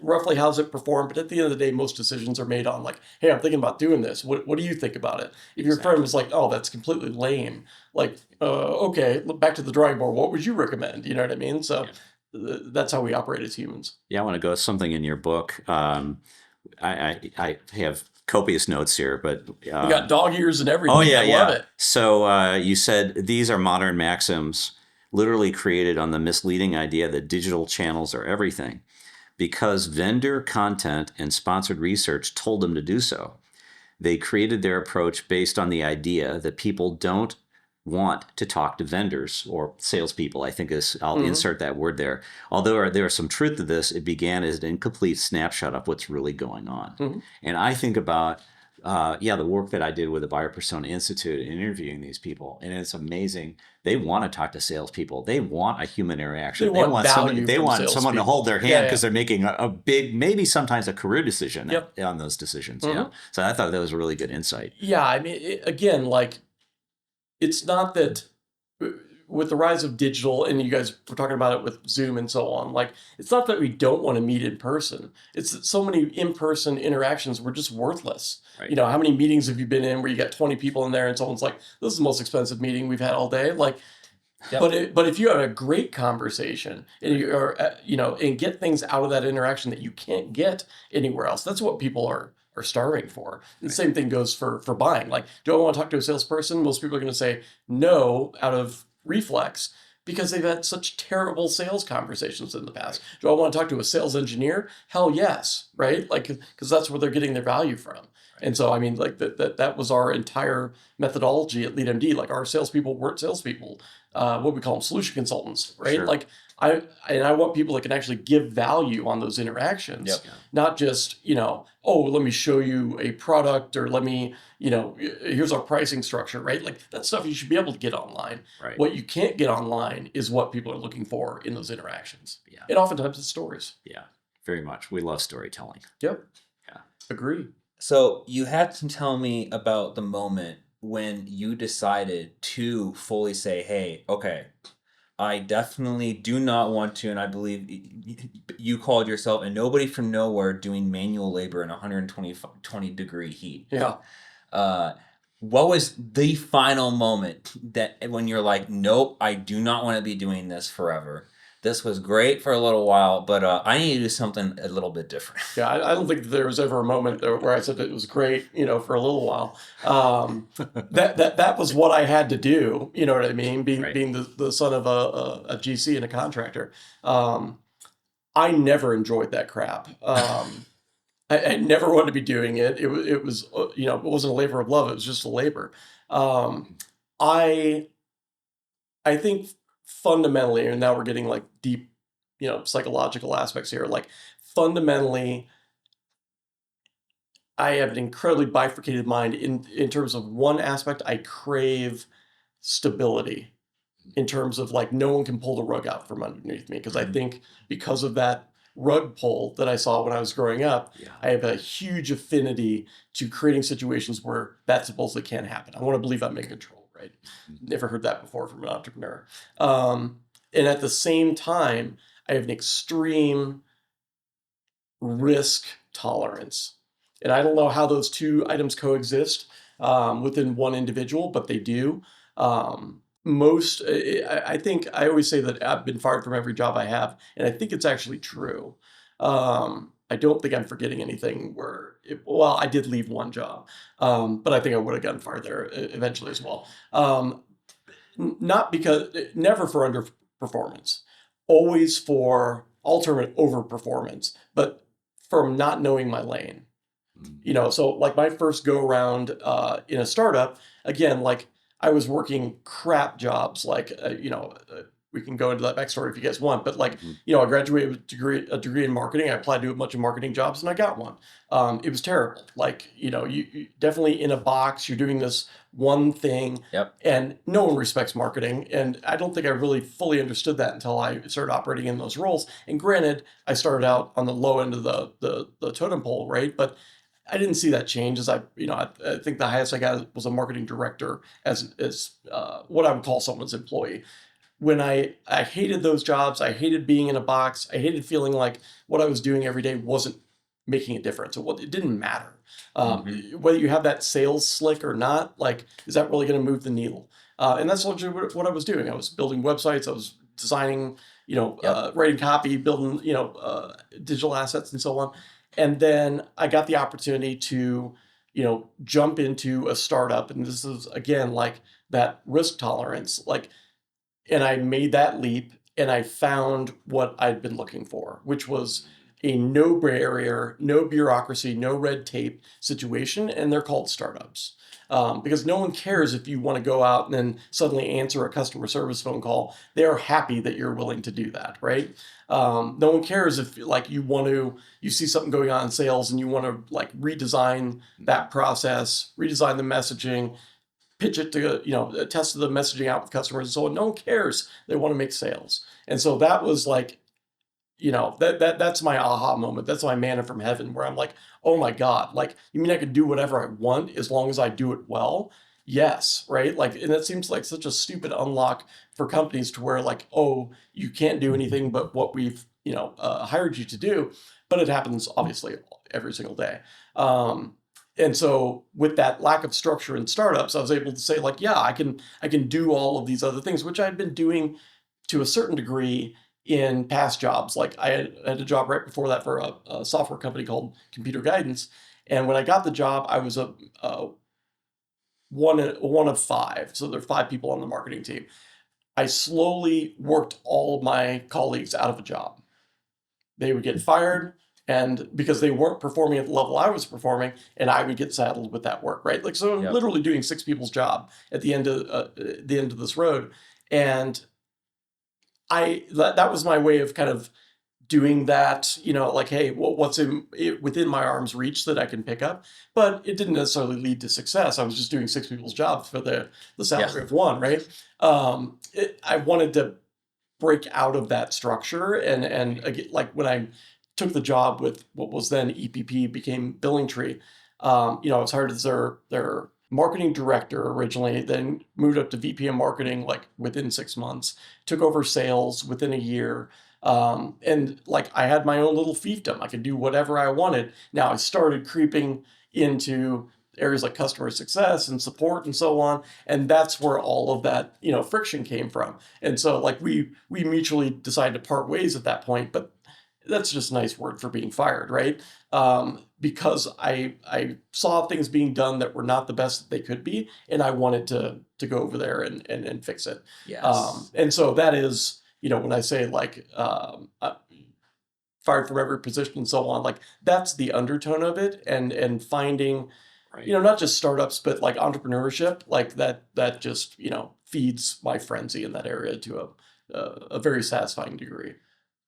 roughly how's it perform? But at the end of the day, most decisions are made on like, hey, I'm thinking about doing this. What do you think about it? If your firm is like, oh, that's completely lame, like, okay, back to the drawing board. What would you recommend? You know what I mean? So that's how we operate as humans. Yeah, I want to go something in your book. I have copious notes here, but we got dog ears and everything. Oh yeah, I love it. So you said these are modern maxims, literally created on the misleading idea that digital channels are everything, because vendor content and sponsored research told them to do so. They created their approach based on the idea that people don't want to talk to vendors or salespeople. I think I'll insert that word there. Although there is some truth to this, it began as an incomplete snapshot of what's really going on. And I think about, the work that I did with the Buyer Persona Institute and interviewing these people, and it's amazing. They want to talk to salespeople. They want a human interaction. They want someone to hold their hand because they're making a big, maybe sometimes a career decision on those decisions. Yeah. So I thought that was a really good insight. Yeah, I mean, again, like, it's not that with the rise of digital, and you guys were talking about it with Zoom and so on, like, it's not that we don't want to meet in person. It's that so many in-person interactions were just worthless. Right. How many meetings have you been in where you got 20 people in there and someone's like, this is the most expensive meeting we've had all day? Like, but if you have a great conversation and you are, and get things out of that interaction that you can't get anywhere else, that's what people are are starving for. And the same thing goes for buying. Like, do I want to talk to a salesperson? Most people are going to say no out of reflex because they've had such terrible sales conversations in the past. Do I want to talk to a sales engineer? Hell yes, right? Like, because that's where they're getting their value from. And so, I mean, like that was our entire methodology at LeadMD. Like our salespeople weren't salespeople. What we call them, solution consultants, right? Sure. Like I want people that can actually give value on those interactions, Yep. not just, oh, let me show you a product or let me, here's our pricing structure, right? Like that stuff you should be able to get online. Right. What you can't get online is what people are looking for in those interactions. Yeah. And oftentimes it's stories. Yeah. Very much. We love storytelling. Yep. Yeah. Agree. So you had to tell me about the moment when you decided to fully say, hey, okay, I definitely do not want to, and I believe you called yourself a nobody from nowhere doing manual labor in 120-degree heat. Yeah. What was the final moment that when you're like, nope, I do not want to be doing this forever. This was great for a little while, but I need to do something a little bit different. Yeah, I don't think there was ever a moment where I said it was great, for a little while. That was what I had to do. You know what I mean? Being the son of a GC and a contractor, I never enjoyed that crap. I never wanted to be doing it. It was it wasn't a labor of love. It was just a labor. I think fundamentally, and now we're getting like deep, psychological aspects here. Like fundamentally, I have an incredibly bifurcated mind in terms of one aspect. I crave stability in terms of like no one can pull the rug out from underneath me because I think because of that rug pull that I saw when I was growing up, I have a huge affinity to creating situations where that supposedly can't happen. I want to believe I'm in control. Right? Never heard that before from an entrepreneur. And at the same time, I have an extreme risk tolerance. And I don't know how those two items coexist within one individual, but they do. I think I always say that I've been fired from every job I have, and I think it's actually true. I don't think I'm forgetting anything I did leave one job, but I think I would have gotten fired there eventually as well. Never for underperformance, always for ultimate overperformance, but from not knowing my lane. So like my first go around in a startup, again, like I was working crap jobs, like, we can go into that backstory if you guys want, but like, I graduated with a degree in marketing. I applied to a bunch of marketing jobs and I got one. It was terrible. Like, you definitely in a box, you're doing this one thing. Yep. And no one respects marketing. And I don't think I really fully understood that until I started operating in those roles. And granted, I started out on the low end of the totem pole, right? But I didn't see that change as I think the highest I got was a marketing director as what I would call someone's employee. When I hated those jobs, I hated being in a box. I hated feeling like what I was doing every day wasn't making a difference. It didn't matter. Whether you have that sales slick or not, like, is that really going to move the needle? And that's literally what I was doing. I was building websites. I was designing, writing copy, building, digital assets and so on. And then I got the opportunity to, jump into a startup. And this is, again, like that risk tolerance, and I made that leap and I found what I'd been looking for, which was a no barrier, no bureaucracy, no red tape situation. And they're called startups. Because no one cares if you want to go out and then suddenly answer a customer service phone call. They are happy that you're willing to do that, right? No one cares if like you see something going on in sales and you want to like redesign that process, redesign the messaging, pitch it to, test the messaging out with customers and so on. No one cares. They want to make sales. And so that was like, that's my aha moment. That's my manna from heaven where I'm like, oh my God, like, you mean I could do whatever I want as long as I do it well? Yes. Right. Like, and that seems like such a stupid unlock for companies to where like, oh, you can't do anything but what we've, hired you to do. But it happens obviously every single day. And so with that lack of structure in startups, I was able to say like, yeah, I can do all of these other things, which I've been doing to a certain degree in past jobs. Like I had a job right before that for a software company called Computer Guidance. And when I got the job, I was a one of five. So there are 5 people on the marketing team. I slowly worked all of my colleagues out of a job. They would get fired, and because they weren't performing at the level I was performing, and I would get saddled with that work, right? Like, so I'm Yep. literally doing 6 people's job at the end of this road. And that was my way of kind of doing that, like, hey, what's within my arm's reach that I can pick up. But it didn't necessarily lead to success. I was just doing 6 people's jobs for the salary of one, right? I wanted to break out of that structure, and again, like when I took the job with what was then EPP, became Billingtree. I was hired as their marketing director originally, then moved up to VP of marketing like within 6 months, took over sales within a year. And like I had my own little fiefdom. I could do whatever I wanted. Now I started creeping into areas like customer success and support and so on. And that's where all of that, friction came from. And so like we mutually decided to part ways at that point, but that's just a nice word for being fired, right? Because I saw things being done that were not the best that they could be, and I wanted to go over there and fix it. Yes. And so that is, when I say like fired from every position and so on, like that's the undertone of it, and finding, Right. not just startups, but like entrepreneurship, like that just, feeds my frenzy in that area to a very satisfying degree.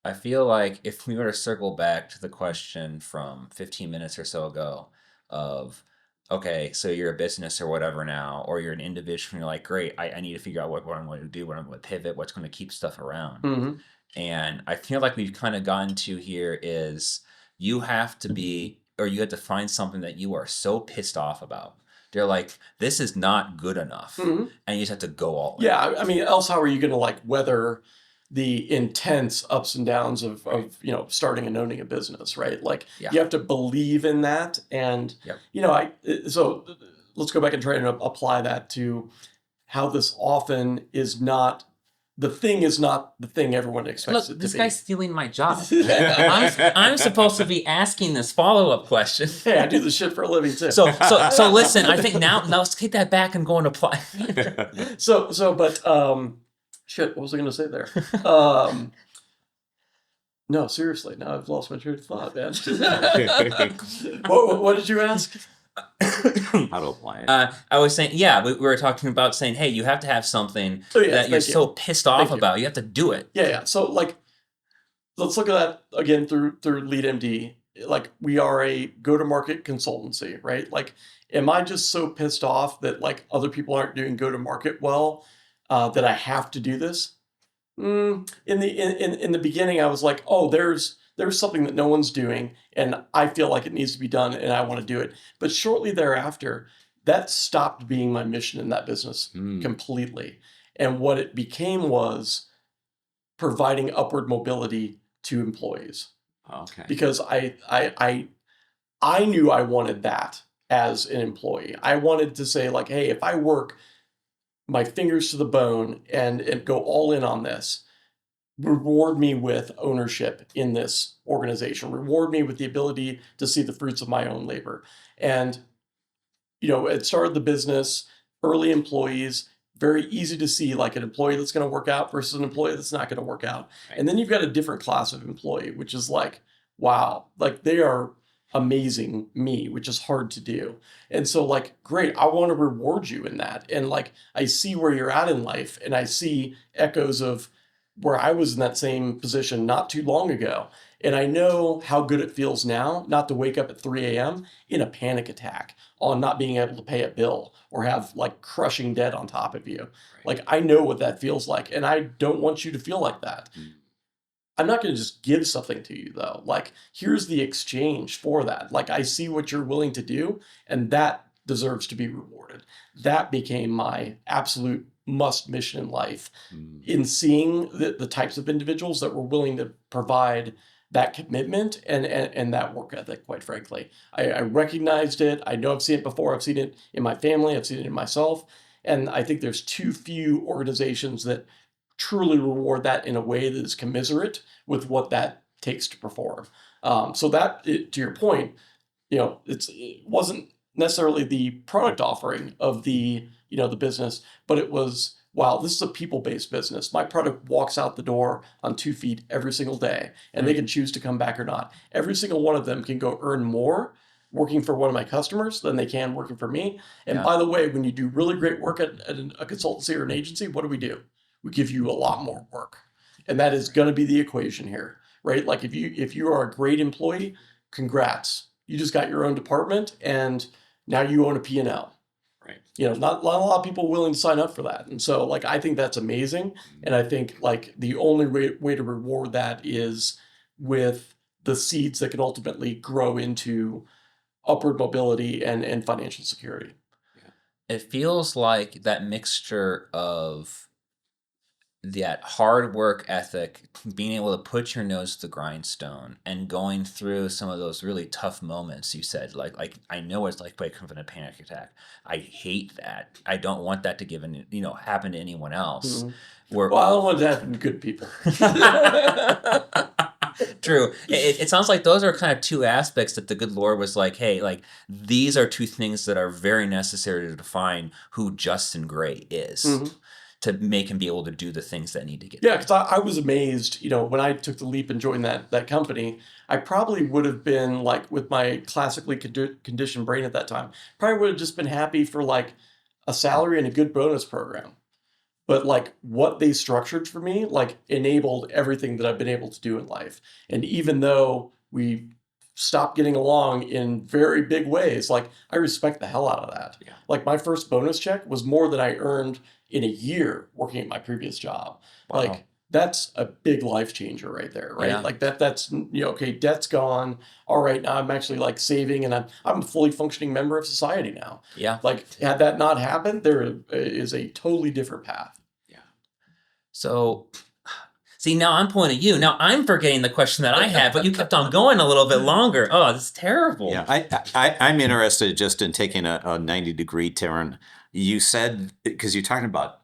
I feel like if we were to circle back to the question from 15 minutes or so ago of, okay, so you're a business or whatever now, or you're an individual, and you're like, great, I need to figure out what I'm going to do, what I'm going to pivot, what's going to keep stuff around. Mm-hmm. And I feel like we've kind of gotten to here is you have to be, or you have to find something that you are so pissed off about. They're like, this is not good enough. Mm-hmm. And you just have to go all in. Yeah, I mean, else how are you going to like weather the intense ups and downs of starting and owning a business, right? Like Yeah. you have to believe in that, and Yep. so let's go back and try and apply that to how this often is not the thing everyone expects Look, it this to guy's stealing my job. I'm supposed to be asking this follow-up question. be. Hey, I do this shit for a living too. So listen, I think now let's take that back and go and apply. Shit, what was I going to say there? No, seriously, now I've lost my train of thought, man. What did you ask? How to apply it. I was saying, yeah, we were talking about saying, hey, you have to have something Oh, yes, that you're thank you. so pissed off Thank you. about. You have to do it. Yeah. So like, let's look at that again through LeadMD. Like we are a go-to-market consultancy, right? Like, am I just so pissed off that like other people aren't doing go-to-market well that I have to do this? In the beginning, I was like, oh, there's something that no one's doing, and I feel like it needs to be done, and I want to do it. But shortly thereafter, that stopped being my mission in that business completely. And what it became was providing upward mobility to employees. Okay. Because I knew I wanted that as an employee. I wanted to say like, hey, if I work my fingers to the bone and go all in on this, reward me with ownership in this organization, reward me with the ability to see the fruits of my own labor. And, it started the business, early employees, very easy to see like an employee that's going to work out versus an employee that's not going to work out. Right. And then you've got a different class of employee, which is like, wow, like they are amazing me, which is hard to do. And so like, great, I want to reward you in that. And like, I see where you're at in life, and I see echoes of where I was in that same position not too long ago. And I know how good it feels now not to wake up at 3 a.m. in a panic attack on not being able to pay a bill or have like crushing debt on top of you. Right. Like, I know what that feels like, and I don't want you to feel like that. I'm not going to just give something to you though. Like, here's the exchange for that. Like, I see what you're willing to do, and that deserves to be rewarded. That became my absolute must mission in life, in seeing the types of individuals that were willing to provide that commitment and that work ethic, quite frankly. I recognized it. I know I've seen it before. I've seen it in my family. I've seen it in myself. And I think there's too few organizations that truly reward that in a way that is commiserate with what that takes to perform. So that, to your point, it wasn't necessarily the product offering of the business, but it was, wow, this is a people-based business. My product walks out the door on 2 feet every single day, and they can choose to come back or not. Every single one of them can go earn more working for one of my customers than they can working for me. And Yeah. by the way, when you do really great work at a consultancy or an agency, what do? We give you a lot more work. And that is going to be the equation here, right? Like if you are a great employee, congrats. You just got your own department and now you own a P&L. Right. Not a lot of people willing to sign up for that. And so like I think that's amazing. And I think like the only way to reward that is with the seeds that can ultimately grow into upward mobility and financial security. It feels like that mixture of that hard work ethic, being able to put your nose to the grindstone and going through some of those really tough moments. You said like I know what it's like waking up in a panic attack. I hate that. I don't want that to happen to anyone else. Well, I don't want that to happen to good people. True. It sounds like those are kind of two aspects that the good Lord was like, hey, like these are two things that are very necessary to define who Justin Gray is. To make him be able to do the things that need to get done. Yeah, because I was amazed, when I took the leap and joined that company, I probably would have been like with my classically conditioned brain at that time, probably would have just been happy for like a salary and a good bonus program. But like what they structured for me, like enabled everything that I've been able to do in life. And even though we stopped getting along in very big ways, like I respect the hell out of that. Yeah. Like my first bonus check was more than I earned in a year working at my previous job. Wow. Like that's a big life changer right there, right? Yeah. Like that's okay, debt's gone. All right, now I'm actually like saving and I'm a fully functioning member of society now. Yeah. Like had that not happened, there is a totally different path. Yeah. So see, now I'm pointing at you. Now I'm forgetting the question that I had, but you kept on going a little bit longer. Oh, this is terrible. Yeah, I'm interested just in taking a 90-degree turn. You said, because you're talking about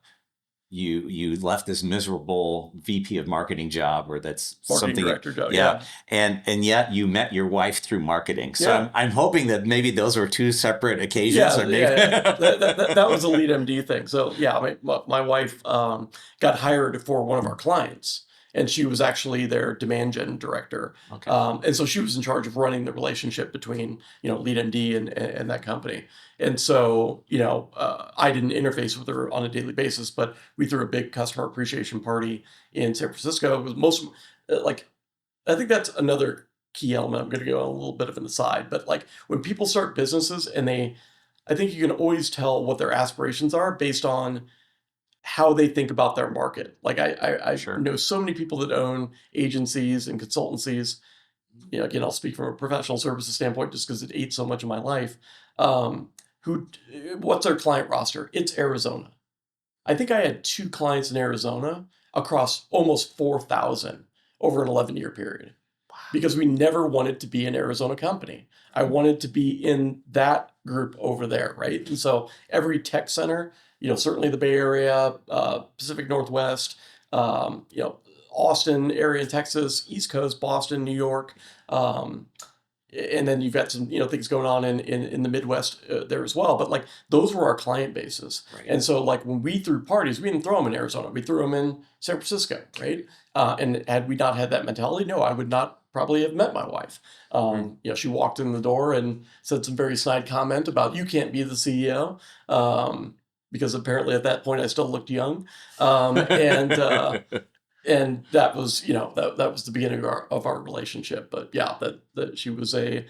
you left this miserable VP of marketing job, or that's Marketing something. director job, yeah. And yet you met your wife through marketing. So Yeah. I'm hoping that maybe those were two separate occasions. Yeah, or maybe... yeah. That was a lead MD thing. So yeah, my wife got hired for one of our clients, and she was actually their demand gen director. Okay. And so she was in charge of running the relationship between lead MD and that company. And so I didn't interface with her on a daily basis, but we threw a big customer appreciation party in San Francisco. It was I think that's another key element. I'm going to go on a little bit of an aside, but like when people start businesses I think you can always tell what their aspirations are based on how they think about their market. Like I Sure. know so many people that own agencies and consultancies. Again, I'll speak from a professional services standpoint just because it ate so much of my life. What's their client roster? It's Arizona. I think I had 2 clients in Arizona across almost 4,000 over an 11-year period. Because we never wanted to be an Arizona company. I wanted to be in that group over there, right? And so every tech center, certainly the Bay Area, Pacific Northwest, Austin area in Texas, East Coast, Boston, New York, and then you've got some things going on in the Midwest there as well. But like those were our client bases, Right. and so like when we threw parties, we didn't throw them in Arizona, we threw them in San Francisco, right? And had we not had that mentality, no, I would not probably have met my wife. She walked in the door and said some very snide comment about you can't be the CEO. Because apparently at that point I still looked young, and that was that was the beginning of our relationship. But yeah, that she was a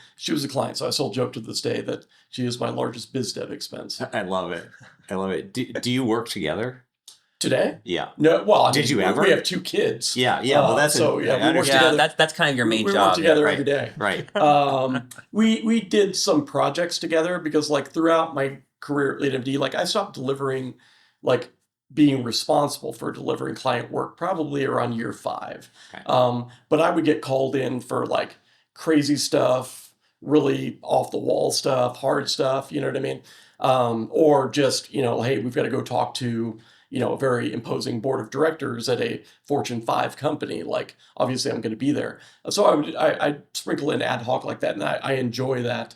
client, so I still joke to this day that she is my largest biz dev expense I love it. Do you work together? today. Yeah. No, well, Did you ever? We have 2 kids. Yeah. Well, that's so I yeah, we work understand. together. That's kind of your main we job. work together right. every day. Right. We did some projects together because like throughout my career at LeadMD, like I stopped delivering, like being responsible for delivering client work probably around year 5. Okay. But I would get called in for like crazy stuff, really off the wall stuff, hard stuff, you know what I mean? Or just, hey, we've got to go talk to, a very imposing board of directors at a Fortune 5 company. Like, obviously I'm going to be there. So I sprinkle in ad hoc like that. And I enjoy that,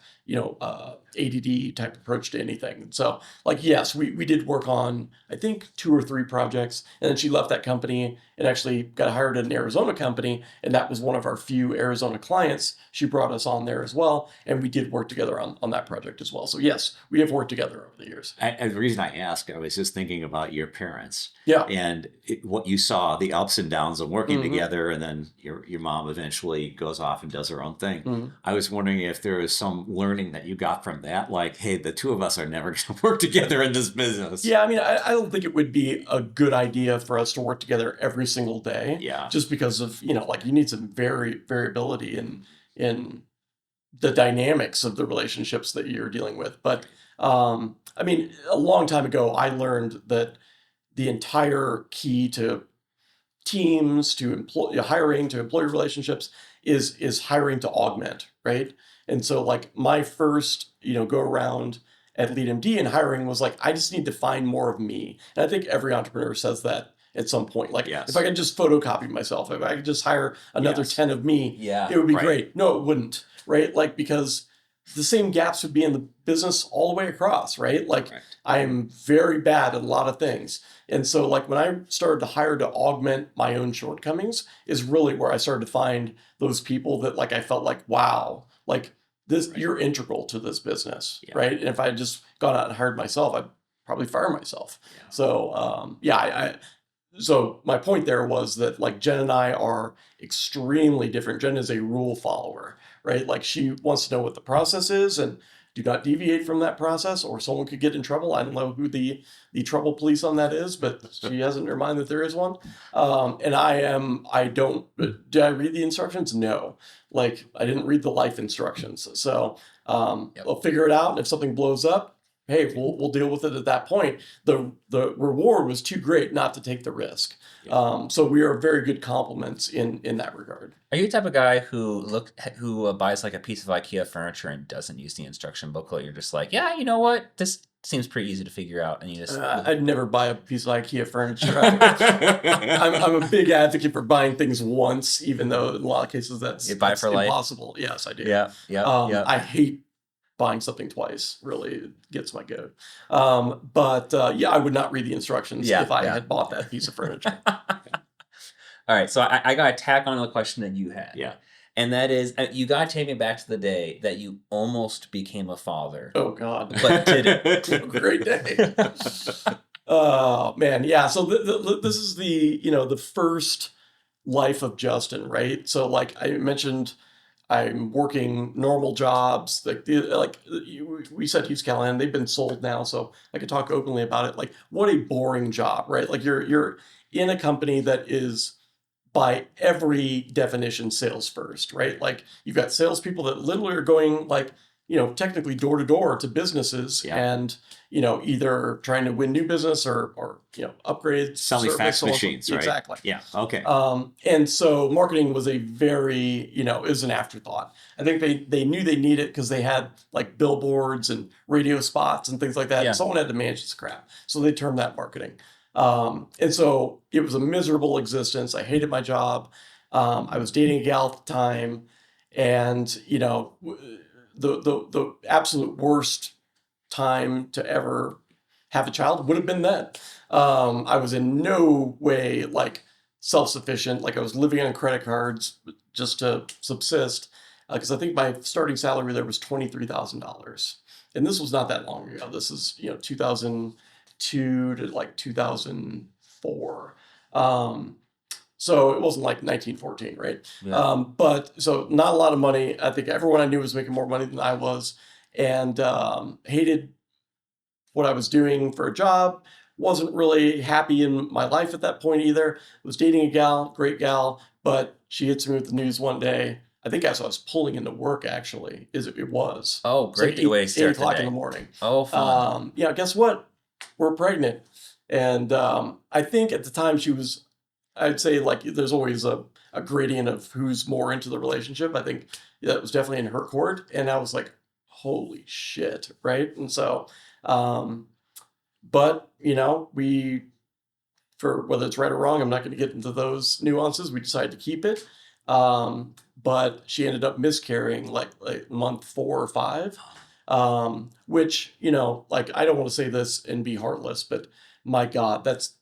ADD type approach to anything. So like, yes, we did work on, I think 2 or 3 projects, and then she left that company and actually got hired at an Arizona company. And that was one of our few Arizona clients. She brought us on there as well. And we did work together on that project as well. So yes, we have worked together over the years. And the reason I ask, I was just thinking about your parents. Yeah. And what you saw, the ups and downs of working Mhm. together, and then your mom eventually goes off and does her own thing. Mhm. I was wondering if there was some learning that you got from that, like, hey, the two of us are never going to work together in this business. Yeah, I mean, I don't think it would be a good idea for us to work together every single day. Yeah. Just because of, like you need some variability in the dynamics of the relationships that you're dealing with. But I mean, a long time ago, I learned that the entire key to teams, to hiring, to employee relationships is hiring to augment, right? And so like my first, go around at LeadMD and hiring was like, I just need to find more of me. And I think every entrepreneur says that at some point. Like, Yes. if I could just photocopy myself, if I could just hire another Yes. 10 of me, Yeah. it would be Right. great. No, it wouldn't, right? Like, because the same gaps would be in the business all the way across, right? Like, Correct. I am very bad at a lot of things. And so like when I started to hire to augment my own shortcomings is really where I started to find those people that like I felt like, wow, like this, Right. you're integral to this business, Yeah. right? And if I had just gone out and hired myself, I'd probably fire myself. Yeah. So so my point there was that like Jen and I are extremely different. Jen is a rule follower, right? Like she wants to know what the process is and do not deviate from that process or someone could get in trouble. I don't know who the trouble police on that is, but she has in her mind that there is one. And I don't, did I read the instructions? No. Like I didn't read the life instructions. So Yep. we'll figure it out. And if something blows up, hey, we'll deal with it at that point. The reward was too great not to take the risk. Yeah. So we are very good complements in that regard. Are you the type of guy who buys like a piece of IKEA furniture and doesn't use the instruction booklet? You're just like, yeah, you know what? This seems pretty easy to figure out, and you just I'd never buy a piece of IKEA furniture. I'm a big advocate for buying things once, even though in a lot of cases that's You buy for life? impossible. Yes, I do. yeah. I hate buying something twice. Really, it gets my goat. But I would not read the instructions Yeah, if I yeah. had bought that piece of furniture. All right, so I got to tack on the question that you had. Yeah. And that is, you got to take me back to the day that you almost became a father. Oh God, But didn't. Great day. Oh man, yeah. So this is the first life of Justin, right? So like I mentioned, I'm working normal jobs. We said Hughes Callahan, they've been sold now, so I could talk openly about it. Like, what a boring job, right? Like you're in a company that is by every definition sales first, right? Like you've got salespeople that literally are going like, technically door to door to businesses Yeah. and, either trying to win new business or upgrade Selling service, fax so on. machines, right? Exactly. Yeah. Okay. And so marketing was a very, is an afterthought. I think they knew they needed it because they had like billboards and radio spots and things like that. Yeah. Someone had to manage this crap. So they termed that marketing. And so it was a miserable existence. I hated my job. I was dating a gal at the time, and the absolute worst time to ever have a child would have been then. I was in no way like self-sufficient. Like I was living on credit cards just to subsist, because I think my starting salary there was $23,000, and this was not that long ago. This is 2002 to like 2004. So it wasn't like 1914, right? Yeah. But so not a lot of money. I think everyone I knew was making more money than I was, and hated what I was doing for a job. Wasn't really happy in my life at that point either. Was dating a gal, great gal, but she hits me with the news one day. I think as I was pulling into work, actually, it was. Oh, It's like great way to 8 start the o'clock in day. the morning. Oh, fun. Guess what? We're pregnant. And I think at the time I'd say like there's always a gradient of who's more into the relationship. I think that was definitely in her court. And I was like, holy shit, right? And so, but we for whether it's right or wrong. I'm not going to get into those nuances. We decided to keep it. But she ended up miscarrying like month 4 or 5, which, like, I don't want to say this and be heartless, but my God, that's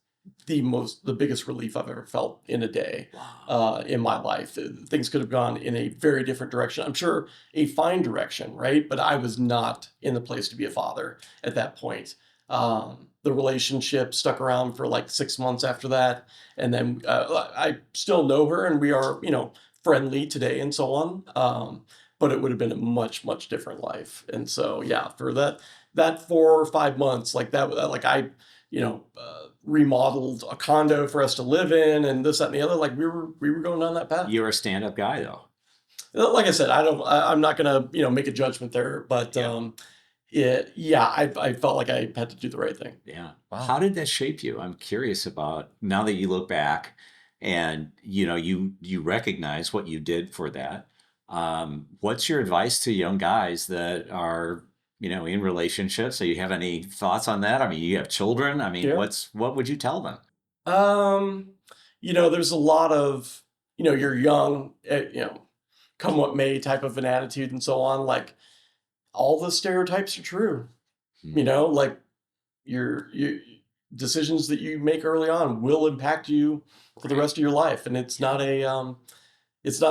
the biggest relief I've ever felt in a day, Wow. in my life. Things could have gone in a very different direction. I'm sure a fine direction, right? But I was not in the place to be a father at that point. The relationship stuck around for like 6 months after that, and then I still know her, and we are, friendly today and so on. But it would have been a much, much different life. And so, yeah, for that 4 or 5 months, like that, like I, remodeled a condo for us to live in, and this, that, and the other. Like we were going down that path. You're a stand-up guy, though. Like I said, I'm not gonna, make a judgment there, but Yeah. I felt like I had to do the right thing. Yeah. Wow. How did that shape you? I'm curious about now that you look back and you recognize what you did for that. What's your advice to young guys that are, in relationships? So you have any thoughts on that? I mean, you have children. I mean, Yeah. what would you tell them? Um, there's a lot of, you're young, come what may type of an attitude and so on. Like, all the stereotypes are true. Hmm. Like your decisions that you make early on will impact you for the Right. rest of your life, and it's not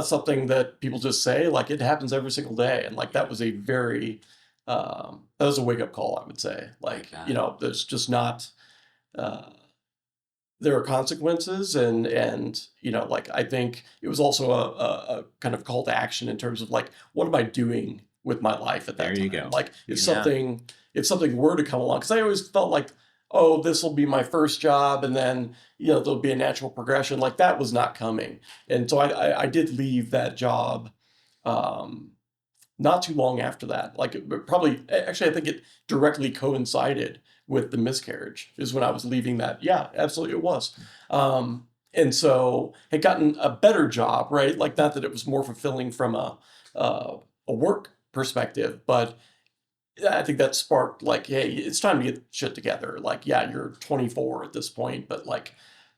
something that people just say. Like, it happens every single day, and like that was a very that was a wake up call, I would say. I Like, bet. there's just not. Uh, there are consequences, and like, I think it was also a kind of call to action in terms of like, what am I doing with my life at There that you time? go. Like, if Yeah. something were to come along, because I always felt like, oh, this will be my first job, and then there'll be a natural progression. Like, that was not coming, and so I did leave that job, um, not too long after that. Like, probably, actually, I think it directly coincided with the miscarriage, is when I was leaving that. Yeah, absolutely, it was. And so had gotten a better job, right? Like, not that it was more fulfilling from a work perspective, but I think that sparked like, hey, it's time to get shit together. Like, yeah, you're 24 at this point, but like,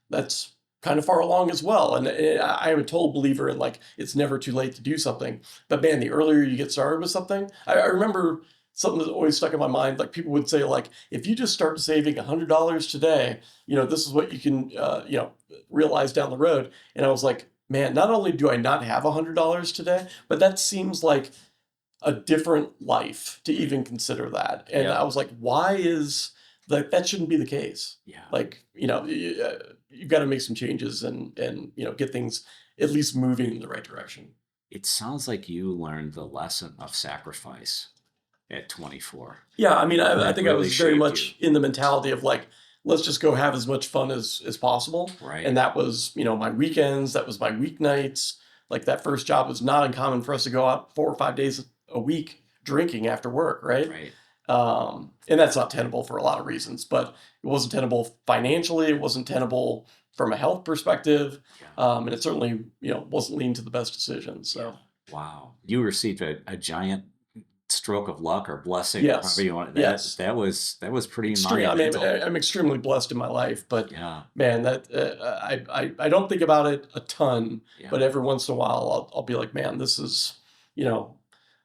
that's kind of far along as well. And I am a total believer in like, it's never too late to do something. But man, the earlier you get started with something, I remember something that always stuck in my mind. Like, people would say, like, if you just start saving $100 today, this is what you can, realize down the road. And I was like, man, not only do I not have $100 today, but that seems like a different life to even consider that. And Yeah. I was like, why is that shouldn't be the case? Yeah. Like, you've got to make some changes, and get things at least moving in the right direction. It sounds like you learned the lesson of sacrifice at 24. Yeah, I mean, I That think I really was very shaped you, much in the mentality of like, let's just go have as much fun as possible. right? And that was, my weekends, that was my weeknights. Like, that first job was not uncommon for us to go out 4 or 5 days a week drinking after work, right? Right. And that's not tenable for a lot of reasons, but it wasn't tenable financially. It wasn't tenable from a health perspective. Yeah. And it certainly, wasn't leading to the best decisions. So, Wow. You received a giant stroke of luck or blessing, or however yes, you want that. yes. That was pretty I mean, monumental. I'm extremely blessed in my life, but Yeah. man, that I don't think about it a ton, Yeah. but every once in a while, I'll be like, man, this is,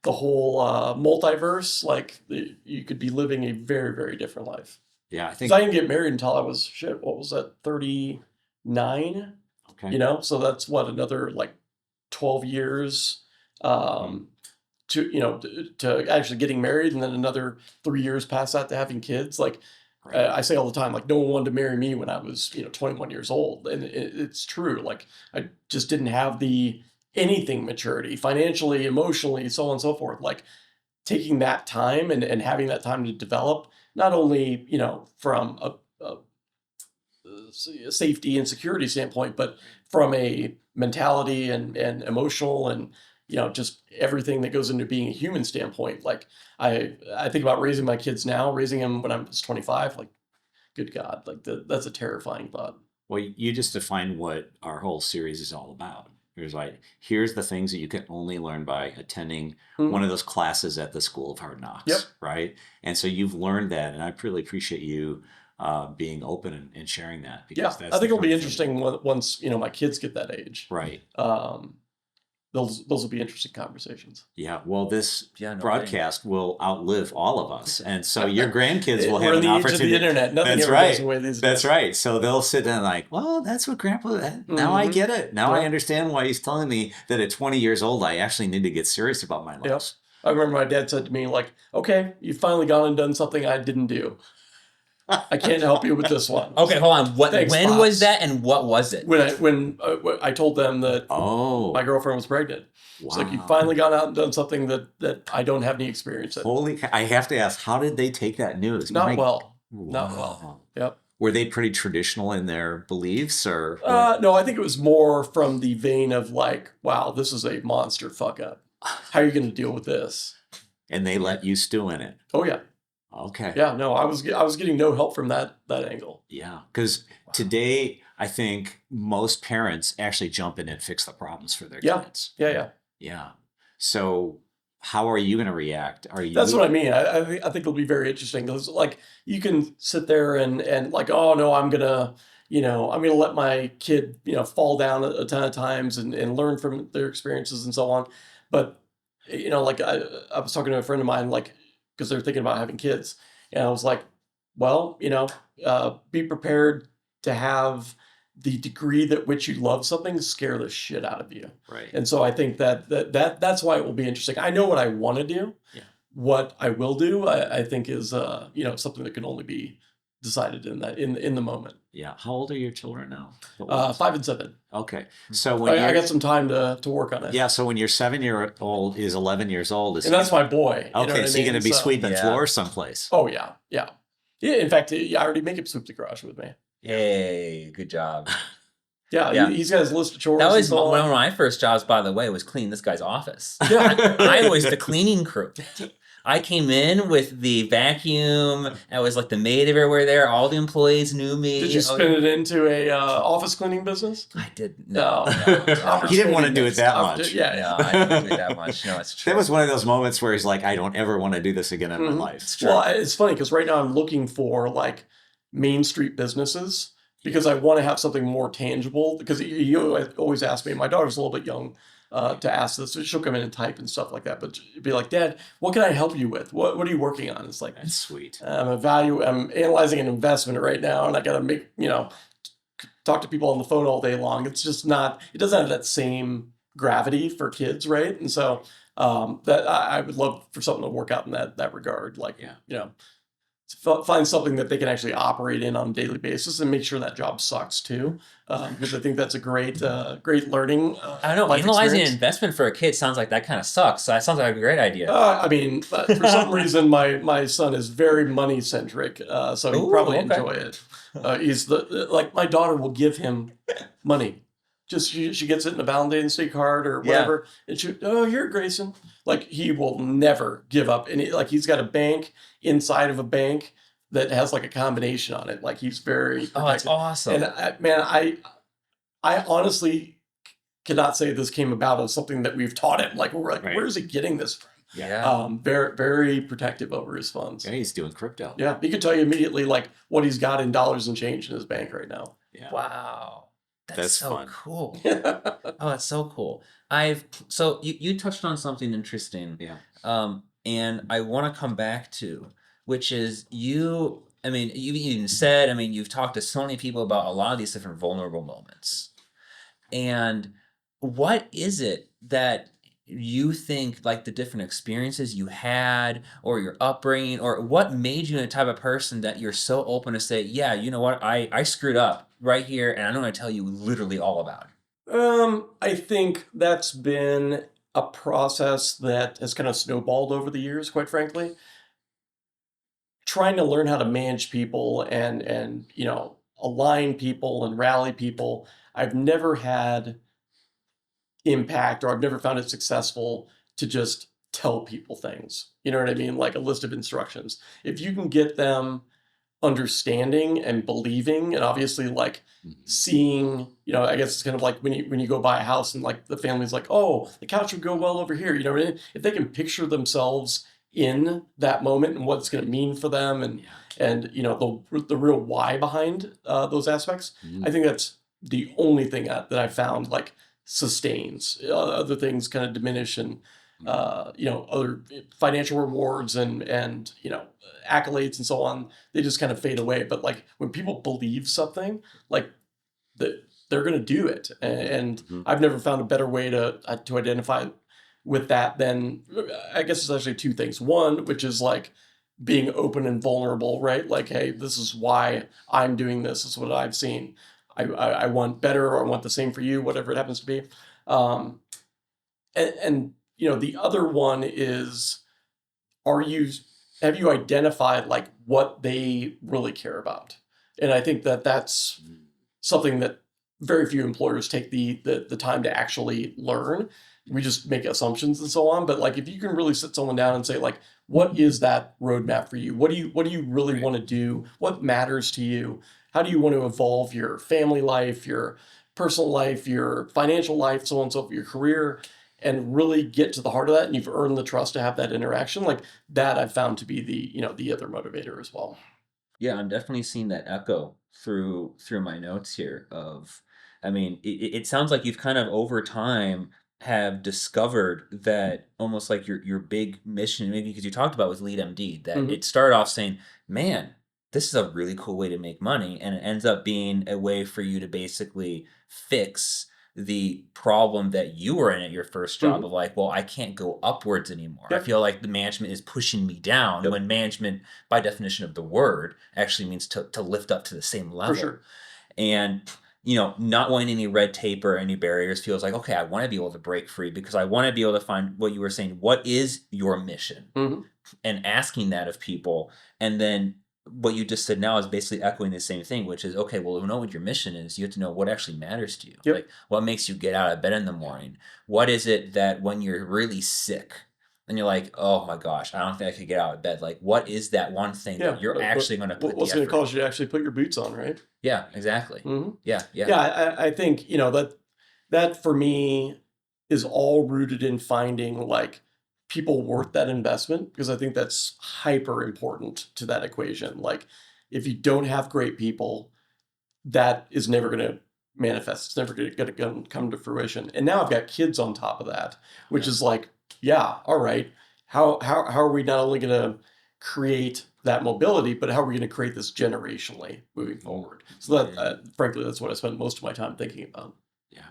the whole multiverse. Like, you could be living a very, very different life. Yeah. I Because think. I didn't get married until I was, shit, what was that, 39? Okay. So that's what, another like 12 years, um, to actually getting married, and then another 3 years past that to having kids. Like, Right. I say all the time, like, no one wanted to marry me when I was, 21 years old, and it's true. Like, I just didn't have the anything maturity, financially, emotionally, so on and so forth. Like, taking that time, and having that time to develop, not only, from a safety and security standpoint, but from a mentality and emotional, and just everything that goes into being a human standpoint. Like, I think about raising my kids now, raising them when I was 25. Like, good God, like, that's a terrifying thought. Well, you just defined what our whole series is all about. Here's like, here's the things that you can only learn by attending one Mhm. of those classes at the School of Hard Yep. Knocks, right? And so you've learned that, and I really appreciate you being open and sharing that. Yeah, Because that's I the think it'll be kind of thing- interesting once my kids get that age. Right. Those will be interesting conversations. Yeah. Well, this Yeah, no broadcast will outlive all of us, and so your grandkids will We're have in an the age of the opportunity. internet. Nothing That's ever right. goes away these days. That's right. So they'll sit down like, well, that's what Grandpa. Now I Mhm. get it. Now I Yeah. understand why he's telling me that at 20 years old I actually need to get serious about my life. Yep. I remember my dad said to me, like, okay, you've finally gone and done something I didn't do. I can't help you with this one. Okay, hold on. Thanks, When Pops. was that, and what was it? When I told them that Oh, my girlfriend was pregnant. It's like, you've finally gone out and done something that I don't have any experience in. Holy! I have to ask, how did they take that news? Not well. Wow. Not well. Yep. Were they pretty traditional in their beliefs, or? No, I think it was more from the vein of like, wow, this is a monster fuck up. How are you going to deal with this? And they let you stew in it. Oh yeah. Okay. Yeah, no, I was getting no help from that angle. Yeah, because today I think most parents actually jump in and fix the problems for their kids. Yeah. Yeah. So how are you going to react? Are you? That's what I mean. I think it'll be very interesting because like you can sit there and like, oh no, I'm gonna let my kid fall down a ton of times and learn from their experiences and so on. But like I was talking to a friend of mine, like, because they're thinking about having kids, and I was like, well, be prepared to have the degree that which you love something scare the shit out of you. Right. And so I think that's why it will be interesting. I know what I want to do. Yeah. What I will do, I think is something that can only be decided in the moment. Yeah. How old are your children now? 5 and 7. Okay. So when I got some time to work on it. yeah, so when your 7-year-old is 11 years old, is And that's my boy. You know okay, what I so you're mean? going to be sweeping Yeah. floors someplace. Oh yeah. Yeah. In fact, I already make him sweep the garage with me. Hey, good job. Yeah, Yeah. He's got his list of chores. That and was so one on. of my first jobs, by the way, was cleaning this guy's office. Yeah. I was the cleaning crew. I came in with the vacuum. I was like the maid everywhere there. All the employees knew me. Did you spin it into a office cleaning business? I did. No. He didn't want to do it that much. Yeah. No, I didn't do it that much. No, it's true. That was one of those moments where he's like, I don't ever want to do this again in my Mhm. life. Well, it's funny because right now I'm looking for like Main Street businesses because I want to have something more tangible. Because you always ask me, my daughter's a little bit young to ask this. So she'll come in and type and stuff like that. But she'd be like, Dad, what can I help you with? What are you working on? It's like, That's sweet. I'm analyzing an investment right now, and I got to make, talk to people on the phone all day long. It's just not, it doesn't have that same gravity for kids, right? And so that I would love for something to work out in that regard. Like, Yeah. find something that they can actually operate in on a daily basis and make sure that job sucks too. Because I think that's a great learning. I don't know. life Analyzing an experience. investment for a kid sounds like that kind of sucks. So that sounds like a great idea. I mean, for some reason, my son is very money centric, so he'll Ooh, probably okay. enjoy it. He's like my daughter will give him money. Just she gets it in a Valentine's Day card or whatever, and here, Grayson. Like he will never give up, and he's got a bank inside of a bank that has like a combination on it. Like he's very Oh, that's protected. awesome. And I honestly cannot say this came about as something that we've taught him. Like we're like, Right. where is he getting this from? Yeah. Very, very protective over his funds. Yeah, he's doing crypto. Yeah, he could tell you immediately like what he's got in dollars and change in his bank right now. Yeah. Wow. That's so fun. cool. Oh, that's so cool. So you touched on something interesting. Yeah. And I want to come back to, which is you even said, you've talked to so many people about a lot of these different vulnerable moments. And what is it that you think, like the different experiences you had or your upbringing, or what made you the type of person that you're so open to say, yeah, you know what, I screwed up right here and I'm going to tell you literally all about it? I think that's been a process that has kind of snowballed over the years, quite frankly. Trying to learn how to manage people and align people and rally people. I've never had impact, or I've never found it successful to just tell people things. You know what I mean? Like a list of instructions. If you can get them understanding and believing, and obviously like seeing, I guess it's kind of like when you go buy a house and like the family's like, oh, the couch would go well over here. You know what I mean? If they can picture themselves in that moment and what it's going to mean for them, and the real why behind those aspects. Mhm. I think that's the only thing that I found like sustains. Other things kind of diminish, and other financial rewards and accolades and so on, they just kind of fade away. But like when people believe something, like they're going to do it, and Mhm. I've never found a better way to identify with that than, I guess it's actually two things. One, which is like being open and vulnerable, right? Like, hey, this is why I'm doing this. This is what I've seen. I want better, or I want the same for you, whatever it happens to be. Um, and the other one is, are you have you identified like what they really care about? And I think that that's something that very few employers take the time to actually learn. We just make assumptions and so on. But like if you can really sit someone down and say, like, what is that roadmap for you? What do you really Right. want to do? What matters to you? How do you want to evolve your family life, your personal life, your financial life, so on and so forth, your career, and really get to the heart of that, and you've earned the trust to have that interaction, like that I've found to be the other motivator as well. Yeah, I'm definitely seeing that echo through my notes here of, I mean, it sounds like you've kind of over time have discovered that almost like your big mission, maybe because you talked about with Lead MD, that Hmm. it started off saying, man, this is a really cool way to make money. And it ends up being a way for you to basically fix the problem that you were in at your first job Hmm. of like, well, I can't go upwards anymore. I Yep. feel like the management is pushing me down, Yep. when management, by definition of the word, actually means to lift up to the same For level. sure. And not wanting any red tape or any barriers feels like, okay, I want to be able to break free because I want to be able to find what you were saying. What is your mission? Hmm. And asking that of people. And then what you just said now is basically echoing the same thing, which is, okay, well, you know what your mission is. You have to know what actually matters to you. Yep. Like, what makes you get out of bed in the morning? What is it that when you're really sick and you're like, oh my gosh, I don't think I could get out of bed. Like, what is that one thing that Yeah. you're actually going to put the What's going to effort in? cause you to actually put your boots on, right? Yeah, exactly. Hmm. Yeah, yeah. Yeah, I think that for me is all rooted in finding like people worth that investment, because I think that's hyper important to that equation. Like if you don't have great people, that is never going to manifest. It's never going to come to fruition. And now I've got kids on top of that, which Yeah. is like, yeah, all right. How are we not only going to create that mobility, but how are we going to create this generationally moving forward? So that, frankly, that's what I spent most of my time thinking about. Yeah.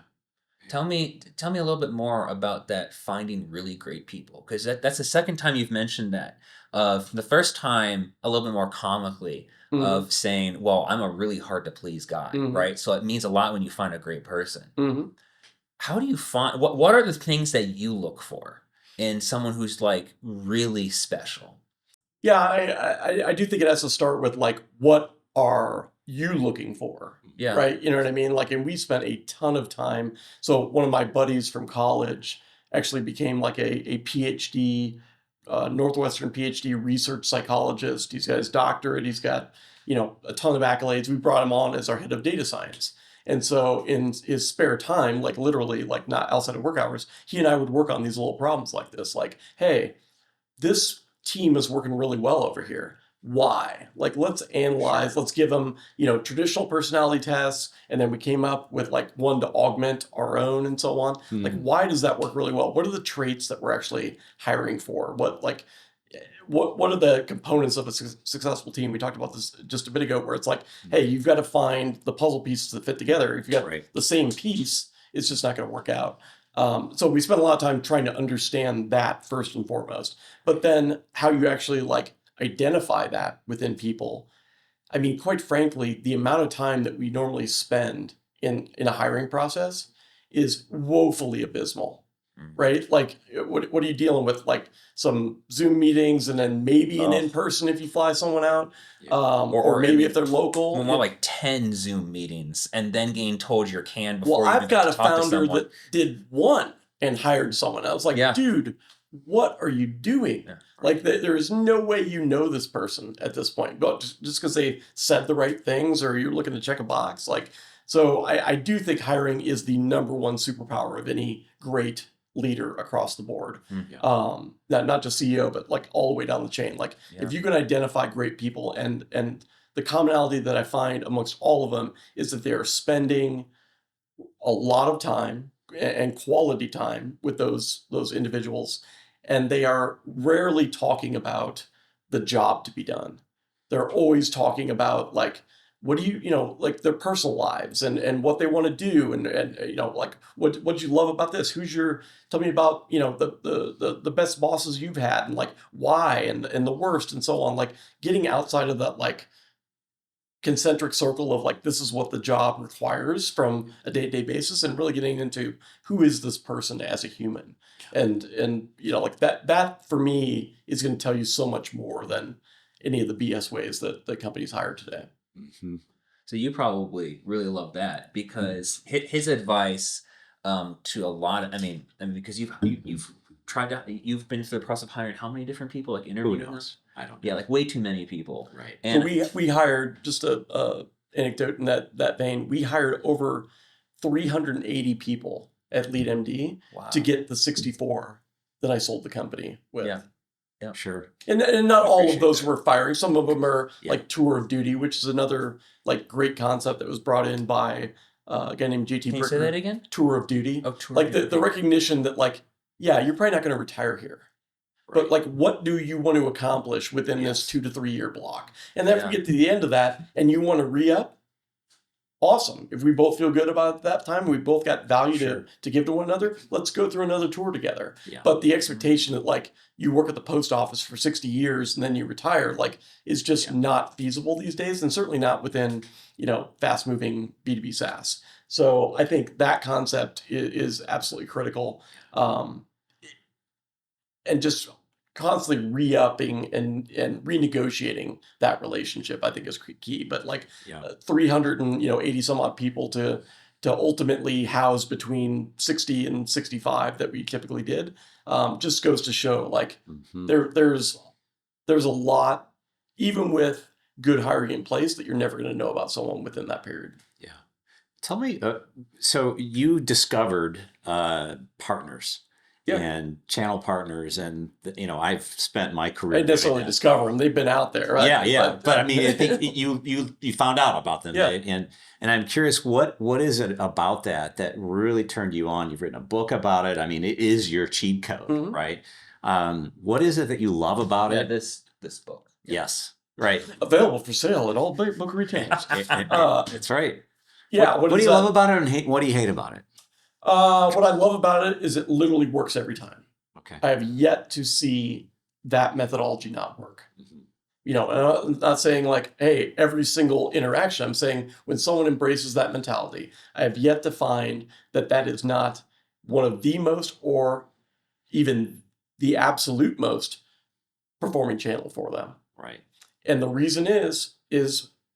Tell me a little bit more about that finding really great people, because that's the second time you've mentioned that. The first time a little bit more comically Hmm. of saying, "Well, I'm a really hard to please guy," Hmm. right? So it means a lot when you find a great person. Hmm. How do you find what are the things that you look for in someone who's like really special? Yeah, I do think it has to start with like, what are you looking for, Yeah. right? You know what I mean? Like, and we spent a ton of time. So one of my buddies from college actually became like a PhD, Northwestern PhD research psychologist. He's got his doctorate. He's got a ton of accolades. We brought him on as our head of data science. And so in his spare time, like literally, like not outside of work hours, he and I would work on these little problems like this. Like, hey, this team is working really well over here. Why? Like, let's analyze, Sure. let's give them, traditional personality tests. And then we came up with like one to augment our own and so on. Like, Mhm. why does that work really well? What are the traits that we're actually hiring for? What are the components of a successful team? We talked about this just a bit ago, where it's like, hey, you've got to find the puzzle pieces that fit together. If you got Right. the same piece, it's just not going to work out. So we spent a lot of time trying to understand that first and foremost, but then how you actually like identify that within people. I mean, quite frankly, the amount of time that we normally spend in a hiring process is woefully abysmal, Mm. right? Like, what are you dealing with? Like some Zoom meetings, and then maybe an Oh, in person if you fly someone out, Yeah. or or I maybe if mean, they're local. more like 10 Zoom meetings and then getting told you're canned Well, before you even I've get got to a talk to founder someone. that did one and hired someone. I was like, Yeah. dude, what are you doing? Yeah. Like, there is no way you know this person at this point, but just because they said the right things or you're looking to check a box. Like, so I do think hiring is the number one superpower of any great leader across the board. Mm. Yeah. Not just CEO, but like all the way down the chain. Like Yeah. if you can identify great people, and the commonality that I find amongst all of them is that they are spending a lot of time and quality time with those individuals, and they are rarely talking about the job to be done. They're always talking about like what do you know, like their personal lives and what they want to do, and like what you love about this, who's your, tell me about the best bosses you've had, and like why, and the worst, and so on, like getting outside of that like concentric circle of like this is what the job requires from a day-to-day basis, and really getting into who is this person as a human, and like that for me is going to tell you so much more than any of the BS ways that the companies hire today. Mhm. So you probably really love that because his advice to a lot of, I mean, because you've tried to, you've been through the process of hiring how many different people, like Who interviewing them? knows? I don't know. Yeah, like way too many people. Right. So And we hired, just a anecdote in that vein, we hired over 380 people at LeadMD wow. to get the 64 that I sold the company with. Yeah. Yeah. Sure. And not all of Appreciate those that. were firing. Some of them are Yeah. like tour of duty, which is another like great concept that was brought in by a guy named JT Can you say Bricker. that again? Tour of duty. Oh, tour Like of the duty. recognition that like, yeah, you're probably not going to retire here. But like, what do you want to accomplish within this Yes. 2 to 3 year block? And then if Yeah. we get to the end of that and you want to re-up, awesome. If we both feel good about that time, we both got value Sure. to give to one another, let's go through another tour together. Yeah. But the expectation that like you work at the post office for 60 years and then you retire, like, is just Yeah. not feasible these days, and certainly not within, fast moving B2B SaaS. So I think that concept is absolutely critical. And just constantly re-upping and renegotiating that relationship, I think, is key. But like Yeah. 380 some odd people to ultimately house between 60 and 65 that we typically did, just goes to show like Mhm. there's a lot, even with good hiring in place, that you're never going to know about someone within that period. Yeah. Tell me, so you discovered partners. Yeah. And channel partners, and I've spent my career. I didn't necessarily doing that. discover them; they've been out there, right? Yeah. But I mean, I think you found out about them, Yeah. right? And I'm curious, what is it about that really turned you on? You've written a book about it. I mean, it is your cheat code, Mhm. right? What is it that you love about Yeah, it? this book. Yes, right. Available for sale at all book retailers. That's right. Yeah. What do is you that? love about it, and what do you hate about it? What I love about it is it literally works every time. Okay. I have yet to see that methodology not work. Mhm. And I'm not saying like, hey, every single interaction. I'm saying when someone embraces that mentality, I have yet to find that is not one of the most, or even the absolute most performing channel for them. Right. And the reason is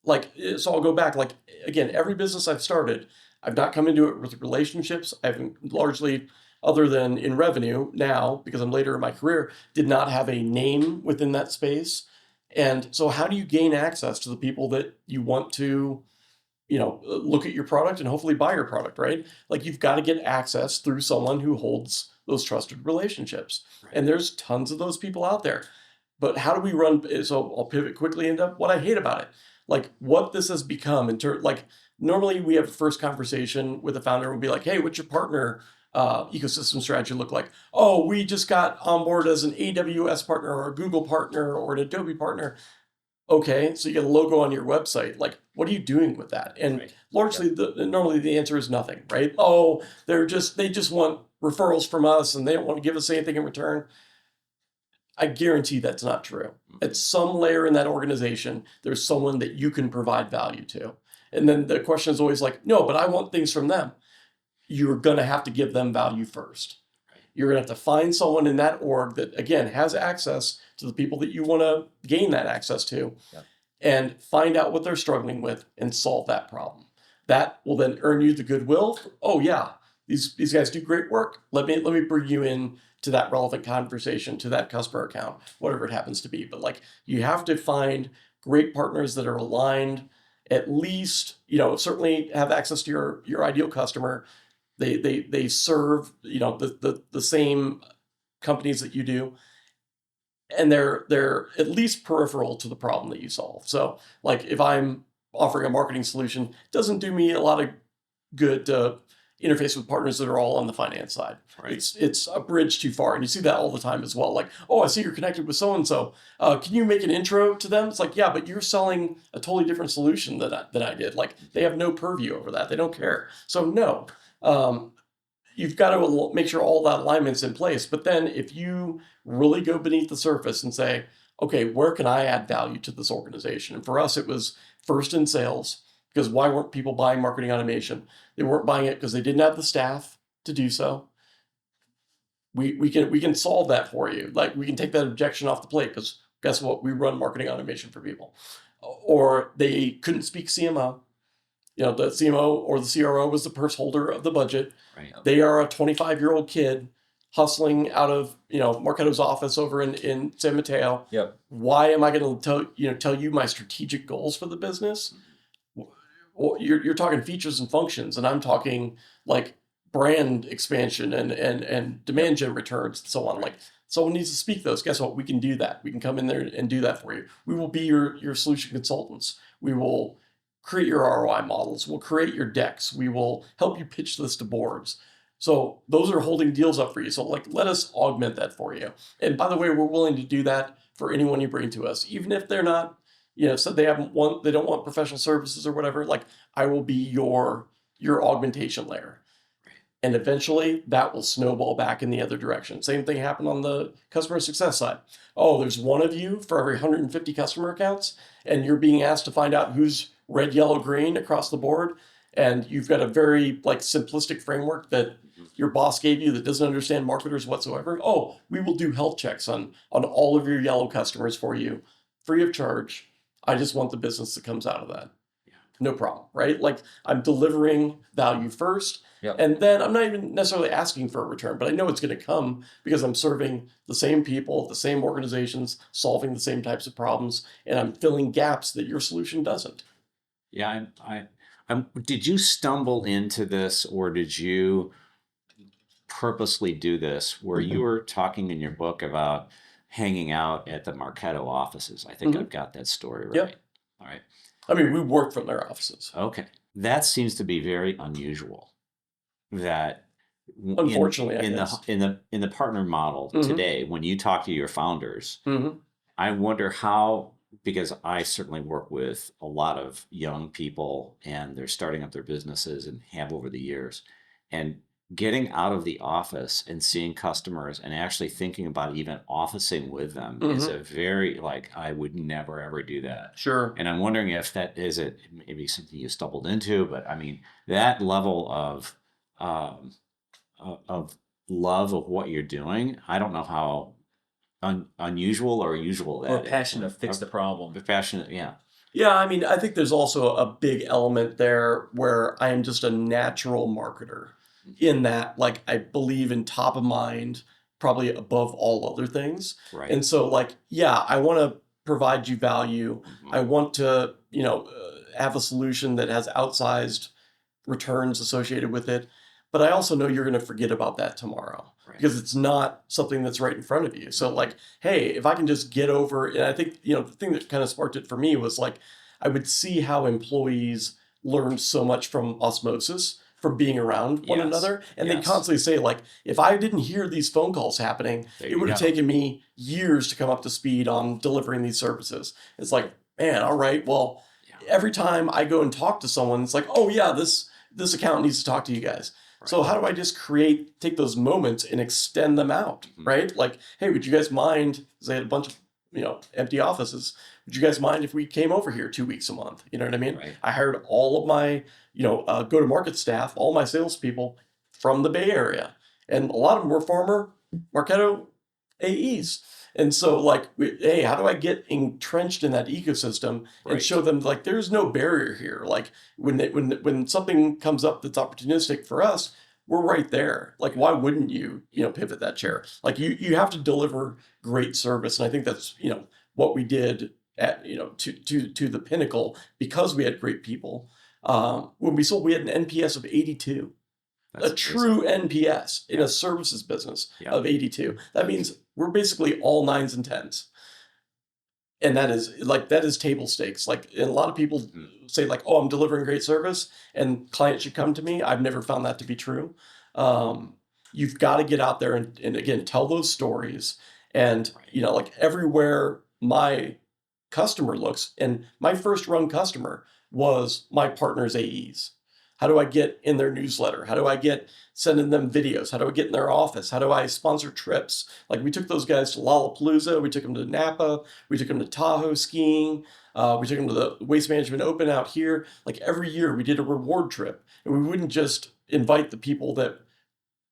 like, so I'll go back, like, again, every business I've started, I've not come into it with relationships. I've largely, other than in revenue now, because I'm later in my career, did not have a name within that space. And so how do you gain access to the people that you want to, look at your product and hopefully buy your product, right? Like, you've got to get access through someone who holds those trusted relationships. Right. And there's tons of those people out there. But how do we run? So I'll pivot quickly into what I hate about it. Like, what this has become like, normally we have a first conversation with a founder and we'll be like, hey, what's your partner ecosystem strategy look like? Oh, we just got on board as an AWS partner or a Google partner or an Adobe partner. Okay, so you get a logo on your website. Like, what are you doing with that? And Right. largely, normally the answer is nothing, right? Oh, they just want referrals from us and they don't want to give us anything in return. I guarantee that's not true. At some layer in that organization, there's someone that you can provide value to. And then the question is always like, no, but I want things from them. You're going to have to give them value first. You're going to have to find someone in that org that, again, has access to the people that you want to gain that access to, and find out what they're struggling with and solve that problem. That will then earn you the goodwill. Oh yeah, these guys do great work. Let me bring you in to that relevant conversation, to that customer account, whatever it happens to be. But like, you have to find great partners that are aligned, at least, certainly have access to your ideal customer, They serve, the same companies that you do, and they're at least peripheral to the problem that you solve. So like if I'm offering a marketing solution, it doesn't do me a lot of good to interface with partners that are all on the finance side. Right. It's a bridge too far, and you see that all the time as well. Like, oh, I see you're connected with so and so. Can you make an intro to them? It's like, yeah, but you're selling a totally different solution than I did. Like, they have no purview over that. They don't care. So no, you've got to make sure all that alignment's in place. But then if you really go beneath the surface and say, okay, where can I add value to this organization? And for us, it was first in sales, because why weren't people buying marketing automation? They weren't buying it because they didn't have the staff to do so. We can solve that for you. Like, we can take that objection off the plate, because guess what? We run marketing automation for people. Or they couldn't speak CMO. The CMO or the CRO was the purse holder of the budget. Right. They are a 25-year-old kid hustling out of, Marketo's office over in San Mateo. Yep. Why am I going to tell you my strategic goals for the business? Well, you're talking features and functions, and I'm talking like brand expansion and demand gen returns and so on. Like, someone needs to speak those. Guess what? We can do that. We can come in there and do that for you. We will be your solution consultants. We will create your ROI models. We'll create your decks. We will help you pitch this to boards. So those are holding deals up for you. So like, let us augment that for you. And by the way, we're willing to do that for anyone you bring to us, even if they're not, so they don't want professional services or whatever. Like, I will be your augmentation layer. And eventually that will snowball back in the other direction. Same thing happened on the customer success side. Oh, there's one of you for every 150 customer accounts, and you're being asked to find out who's red, yellow, green across the board. And you've got a very simplistic framework that your boss gave you that doesn't understand marketers whatsoever. Oh, we will do health checks on all of your yellow customers for you, free of charge. I just want the business that comes out of that. Yeah. No problem, right? Like, I'm delivering value first. Yep. And then I'm not even necessarily asking for a return, but I know it's going to come because I'm serving the same people, the same organizations, solving the same types of problems, and I'm filling gaps that your solution doesn't. Yeah, did you stumble into this, or did you purposely do this, where you were talking in your book about hanging out at the Marketo offices? I think I've got that story right. Yep. All right. I mean, we work from their offices. Okay. That seems to be very unusual. That Unfortunately, in the partner model today, when you talk to your founders, I wonder how, because I certainly work with a lot of young people, and they're starting up their businesses and have over the years, and getting out of the office and seeing customers and actually thinking about even officing with them is a very, I would never ever do that. Sure. And I'm wondering if that is it maybe something you stumbled into, but I mean, that level of love of what you're doing, I don't know how unusual or usual that Or is. passion to fix the problem. Passionate, yeah. Yeah, I mean, I think there's also a big element there where I am just a natural marketer, in that, I believe in top of mind, probably above all other things. Right. And so, I want to provide you value. I want to, have a solution that has outsized returns associated with it. But I also know you're going to forget about that tomorrow, because it's not something that's right in front of you. So hey, if I can just get over, and I think, the thing that kind of sparked it for me was I would see how employees learn so much from osmosis, from being around one another. And they constantly say, if I didn't hear these phone calls happening, it would have taken me years to come up to speed on delivering these services. It's man, all right, well, every time I go and talk to someone, it's oh yeah, this account needs to talk to you guys. Right. So how do I just take those moments and extend them out, right? Hey, would you guys mind, because they had a bunch of, empty offices, would you guys mind if we came over here 2 weeks a month? You know what I mean? Right. I hired all of my, go-to-market staff, all my salespeople from the Bay Area. And a lot of them were former Marketo AEs. And so hey, how do I get entrenched in that ecosystem and show them there's no barrier here? When something comes up that's opportunistic for us, we're right there. Why wouldn't you, pivot that chair? You have to deliver great service. And I think that's, what we did at, to the pinnacle, because we had great people. When we sold, we had an NPS of 82. That's a true amazing. NPS in Yeah. a services business Yeah. of 82. That means we're basically all 9s and 10s. And that is table stakes. Like, and a lot of people say like, oh, I'm delivering great service and clients should come to me. I've never found that to be true. You've got to get out there and again, tell those stories. And, like everywhere my customer looks, and my first run customer was my partner's AEs. How do I get in their newsletter? How do I get sending them videos? How do I get in their office? How do I sponsor trips? Like, we took those guys to Lollapalooza. We took them to Napa. We took them to Tahoe skiing. We took them to the Waste Management Open out here. Like, every year we did a reward trip. And we wouldn't just invite the people that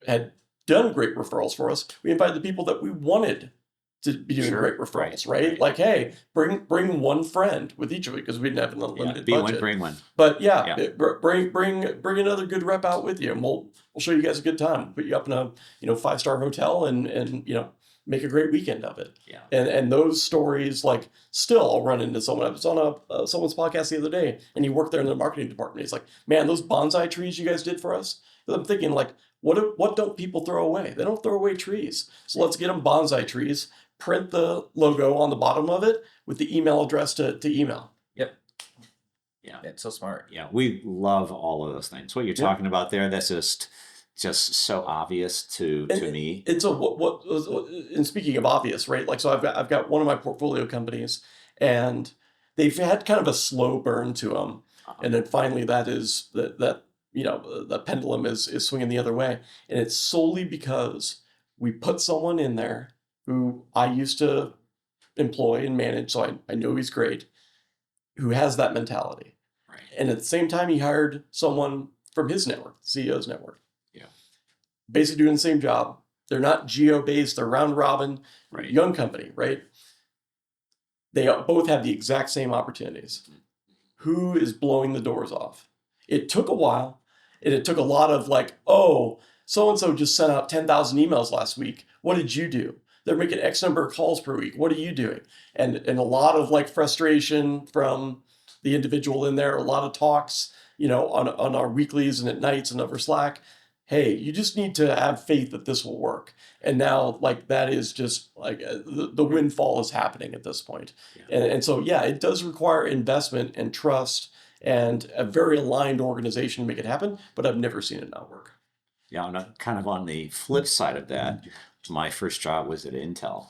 had done great referrals for us. We invited the people that we wanted to be doing great referrals, right? Like, hey, bring one friend with each of you, because we didn't have an unlimited budget. Bring one. But bring another good rep out with you, and we'll show you guys a good time. Put you up in a 5-star hotel, and make a great weekend of it. Yeah. And those stories, like, still I'll run into someone. I was on someone's podcast the other day, and he worked there in the marketing department. He's like, man, those bonsai trees you guys did for us. And I'm thinking, like, what don't people throw away? They don't throw away trees. So let's get them bonsai trees. Print the logo on the bottom of it with the email address to email. Yep. Yeah. It's so smart. Yeah, we love all of those things. What you're talking about there, that's just so obvious to me. It's and speaking of obvious, right? Like, so I've got one of my portfolio companies, and they've had kind of a slow burn to them, and then finally the pendulum is swinging the other way, and it's solely because we put someone in there who I used to employ and manage, so I know he's great, who has that mentality. Right. And at the same time, he hired someone from his network, the CEO's network. Yeah. Basically doing the same job. They're not geo-based, they're round robin, young company, right? They both have the exact same opportunities. Who is blowing the doors off? It took a while, and it took a lot of like, oh, so-and-so just sent out 10,000 emails last week. What did you do? They're making X number of calls per week. What are you doing? And a lot of like frustration from the individual in there, a lot of talks, on our weeklies and at nights and over Slack. Hey, you just need to have faith that this will work. And now, like, that is just like the windfall is happening at this point. Yeah. And so, yeah, it does require investment and trust and a very aligned organization to make it happen, but I've never seen it not work. Yeah, and kind of on the flip side of that, my first job was at Intel,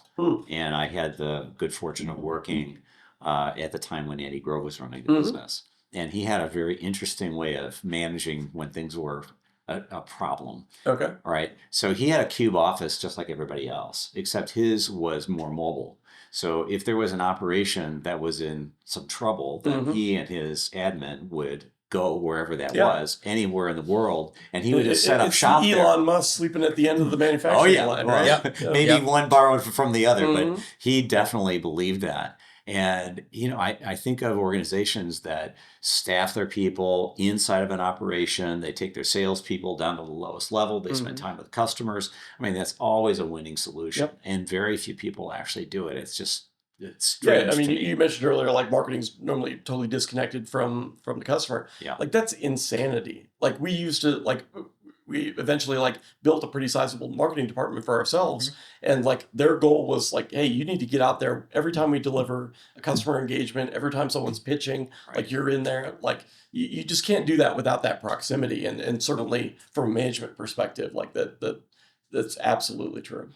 and I had the good fortune of working at the time when Andy Grove was running the business. And he had a very interesting way of managing when things were a problem. Okay. All right. So he had a cube office just like everybody else, except his was more mobile. So if there was an operation that was in some trouble, then he and his admin would go wherever that was, anywhere in the world, and he would just set up shop there. Elon Musk sleeping at the end of the manufacturing line, right? Maybe one borrowed from the other, but he definitely believed that. And, I think of organizations that staff their people inside of an operation. They take their salespeople down to the lowest level. They spend time with customers. I mean, that's always a winning solution. And very few people actually do it. It's strange. Yeah, I mean, you mentioned earlier, like, marketing's normally totally disconnected from the customer. Yeah. Like, that's insanity. Like, we used to, like, we eventually like built a pretty sizable marketing department for ourselves. And like their goal was like, hey, you need to get out there every time we deliver a customer engagement, every time someone's pitching, like you're in there. Like you just can't do that without that proximity. And certainly from a management perspective, like that's absolutely true.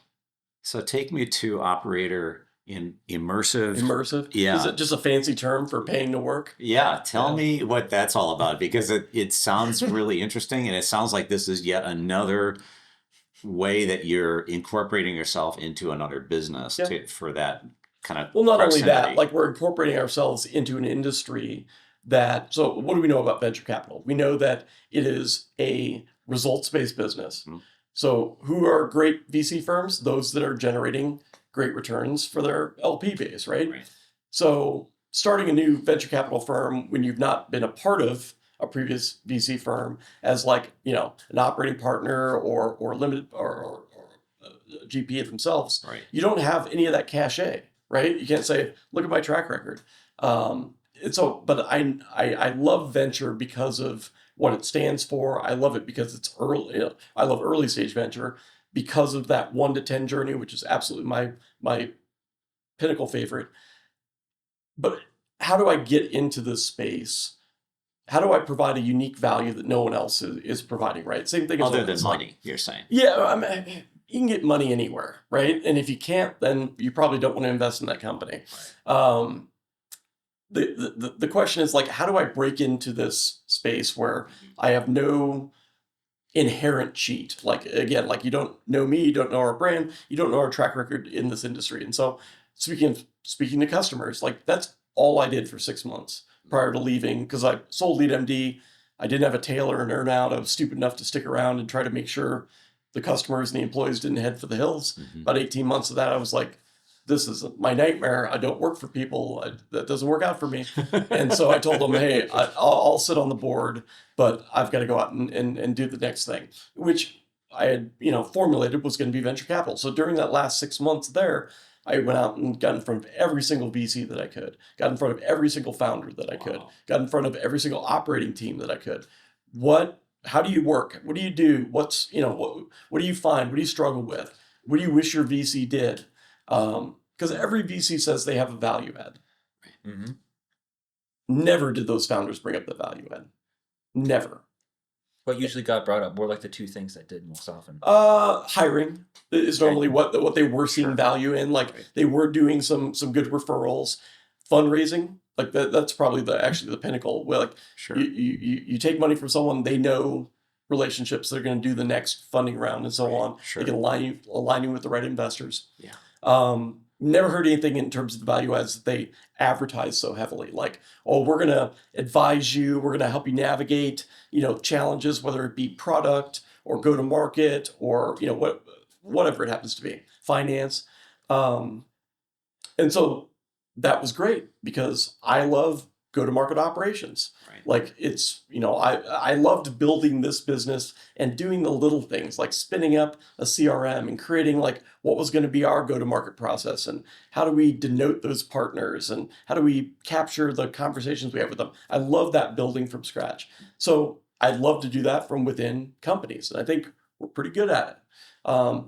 So take me to operator in immersive. Immersive? Yeah. Is it just a fancy term for paying to work? Yeah. Tell me what that's all about, because it sounds really interesting, and it sounds like this is yet another way that you're incorporating yourself into another business for that kind of not proximity. only that, like we're incorporating ourselves into an industry that, so what do we know about venture capital? We know that it is a results-based business. So who are great VC firms? Those that are generating great returns for their LP base, right? So starting a new venture capital firm when you've not been a part of a previous VC firm as like, an operating partner or limited or GP themselves, you don't have any of that cachet, right? You can't say, look at my track record. But I love venture because of what it stands for. I love it because it's early. I love early stage venture because of that 1 to 10 journey, which is absolutely my pinnacle favorite. But how do I get into this space? How do I provide a unique value that no one else is providing, right? Same thing as Other than it's like, money, you're saying. yeah, I mean, you can get money anywhere, right? And if you can't, then you probably don't want to invest in that company. Um, the question is like, how do I break into this space where I have no inherent cheat? Like, again, like you don't know me, you don't know our brand, you don't know our track record in this industry. And so speaking to customers, like that's all I did for 6 months prior to leaving, because I sold Lead MD. I didn't have a tail or an earn out. I was stupid enough to stick around and try to make sure the customers and the employees didn't head for the hills. About 18 months of that, I was like, this is my nightmare. I don't work for people. That doesn't work out for me. And so I told them, hey, I'll sit on the board, but I've got to go out and do the next thing, which I had, formulated was going to be venture capital. So during that last 6 months there, I went out and got in front of every single VC that I could, got in front of every single founder that I could, got in front of every single operating team that I could. How do you work? What do you do? What do you find? What do you struggle with? What do you wish your VC did? Because every VC says they have a value add. Mm-hmm. Never did those founders bring up the value add. Never. What usually got brought up? More like the two things that did most often. Hiring is normally what they were seeing value in. Like they were doing some good referrals, fundraising. Like that's probably the pinnacle. Where like you take money from someone, they know relationships. They're going to do the next funding round and so on. They can align you with the right investors. Yeah. Never heard anything in terms of the value adds that they advertise so heavily. Like, oh, we're going to advise you. We're going to help you navigate, challenges, whether it be product or go to market or, whatever it happens to be, finance. And so that was great because I love go to market operations. Right. Like it's, I loved building this business and doing the little things like spinning up a CRM and creating like what was going to be our go to market process and how do we denote those partners and how do we capture the conversations we have with them. I love that building from scratch. So I'd love to do that from within companies. And I think we're pretty good at it.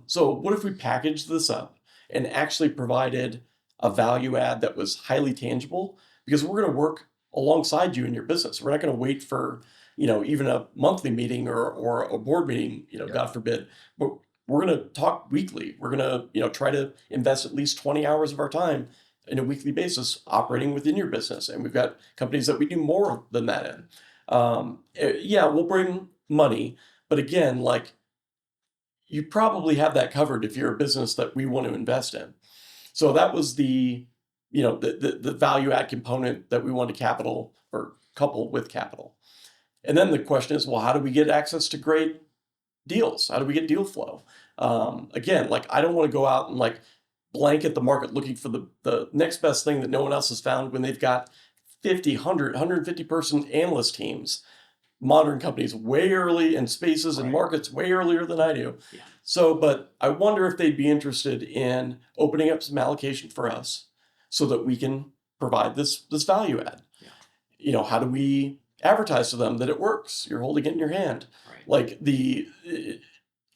So what if we packaged this up and actually provided a value add that was highly tangible? Because we're going to work alongside you in your business. We're not going to wait for, even a monthly meeting or a board meeting, God forbid, but we're going to talk weekly. We're going to, try to invest at least 20 hours of our time in a weekly basis operating within your business. And we've got companies that we do more than that in. We'll bring money, but again, like you probably have that covered if you're a business that we want to invest in. So that was the value add component that we want to capital or couple with capital. And then the question is, well, how do we get access to great deals? How do we get deal flow? Again, like I don't want to go out and like blanket the market looking for the next best thing that no one else has found when they've got 50, 100, 150 person analyst teams, modern companies way early in spaces and markets way earlier than I do. Yeah. So, but I wonder if they'd be interested in opening up some allocation for us so that we can provide this value add. Yeah. How do we advertise to them that it works? You're holding it in your hand. Right. And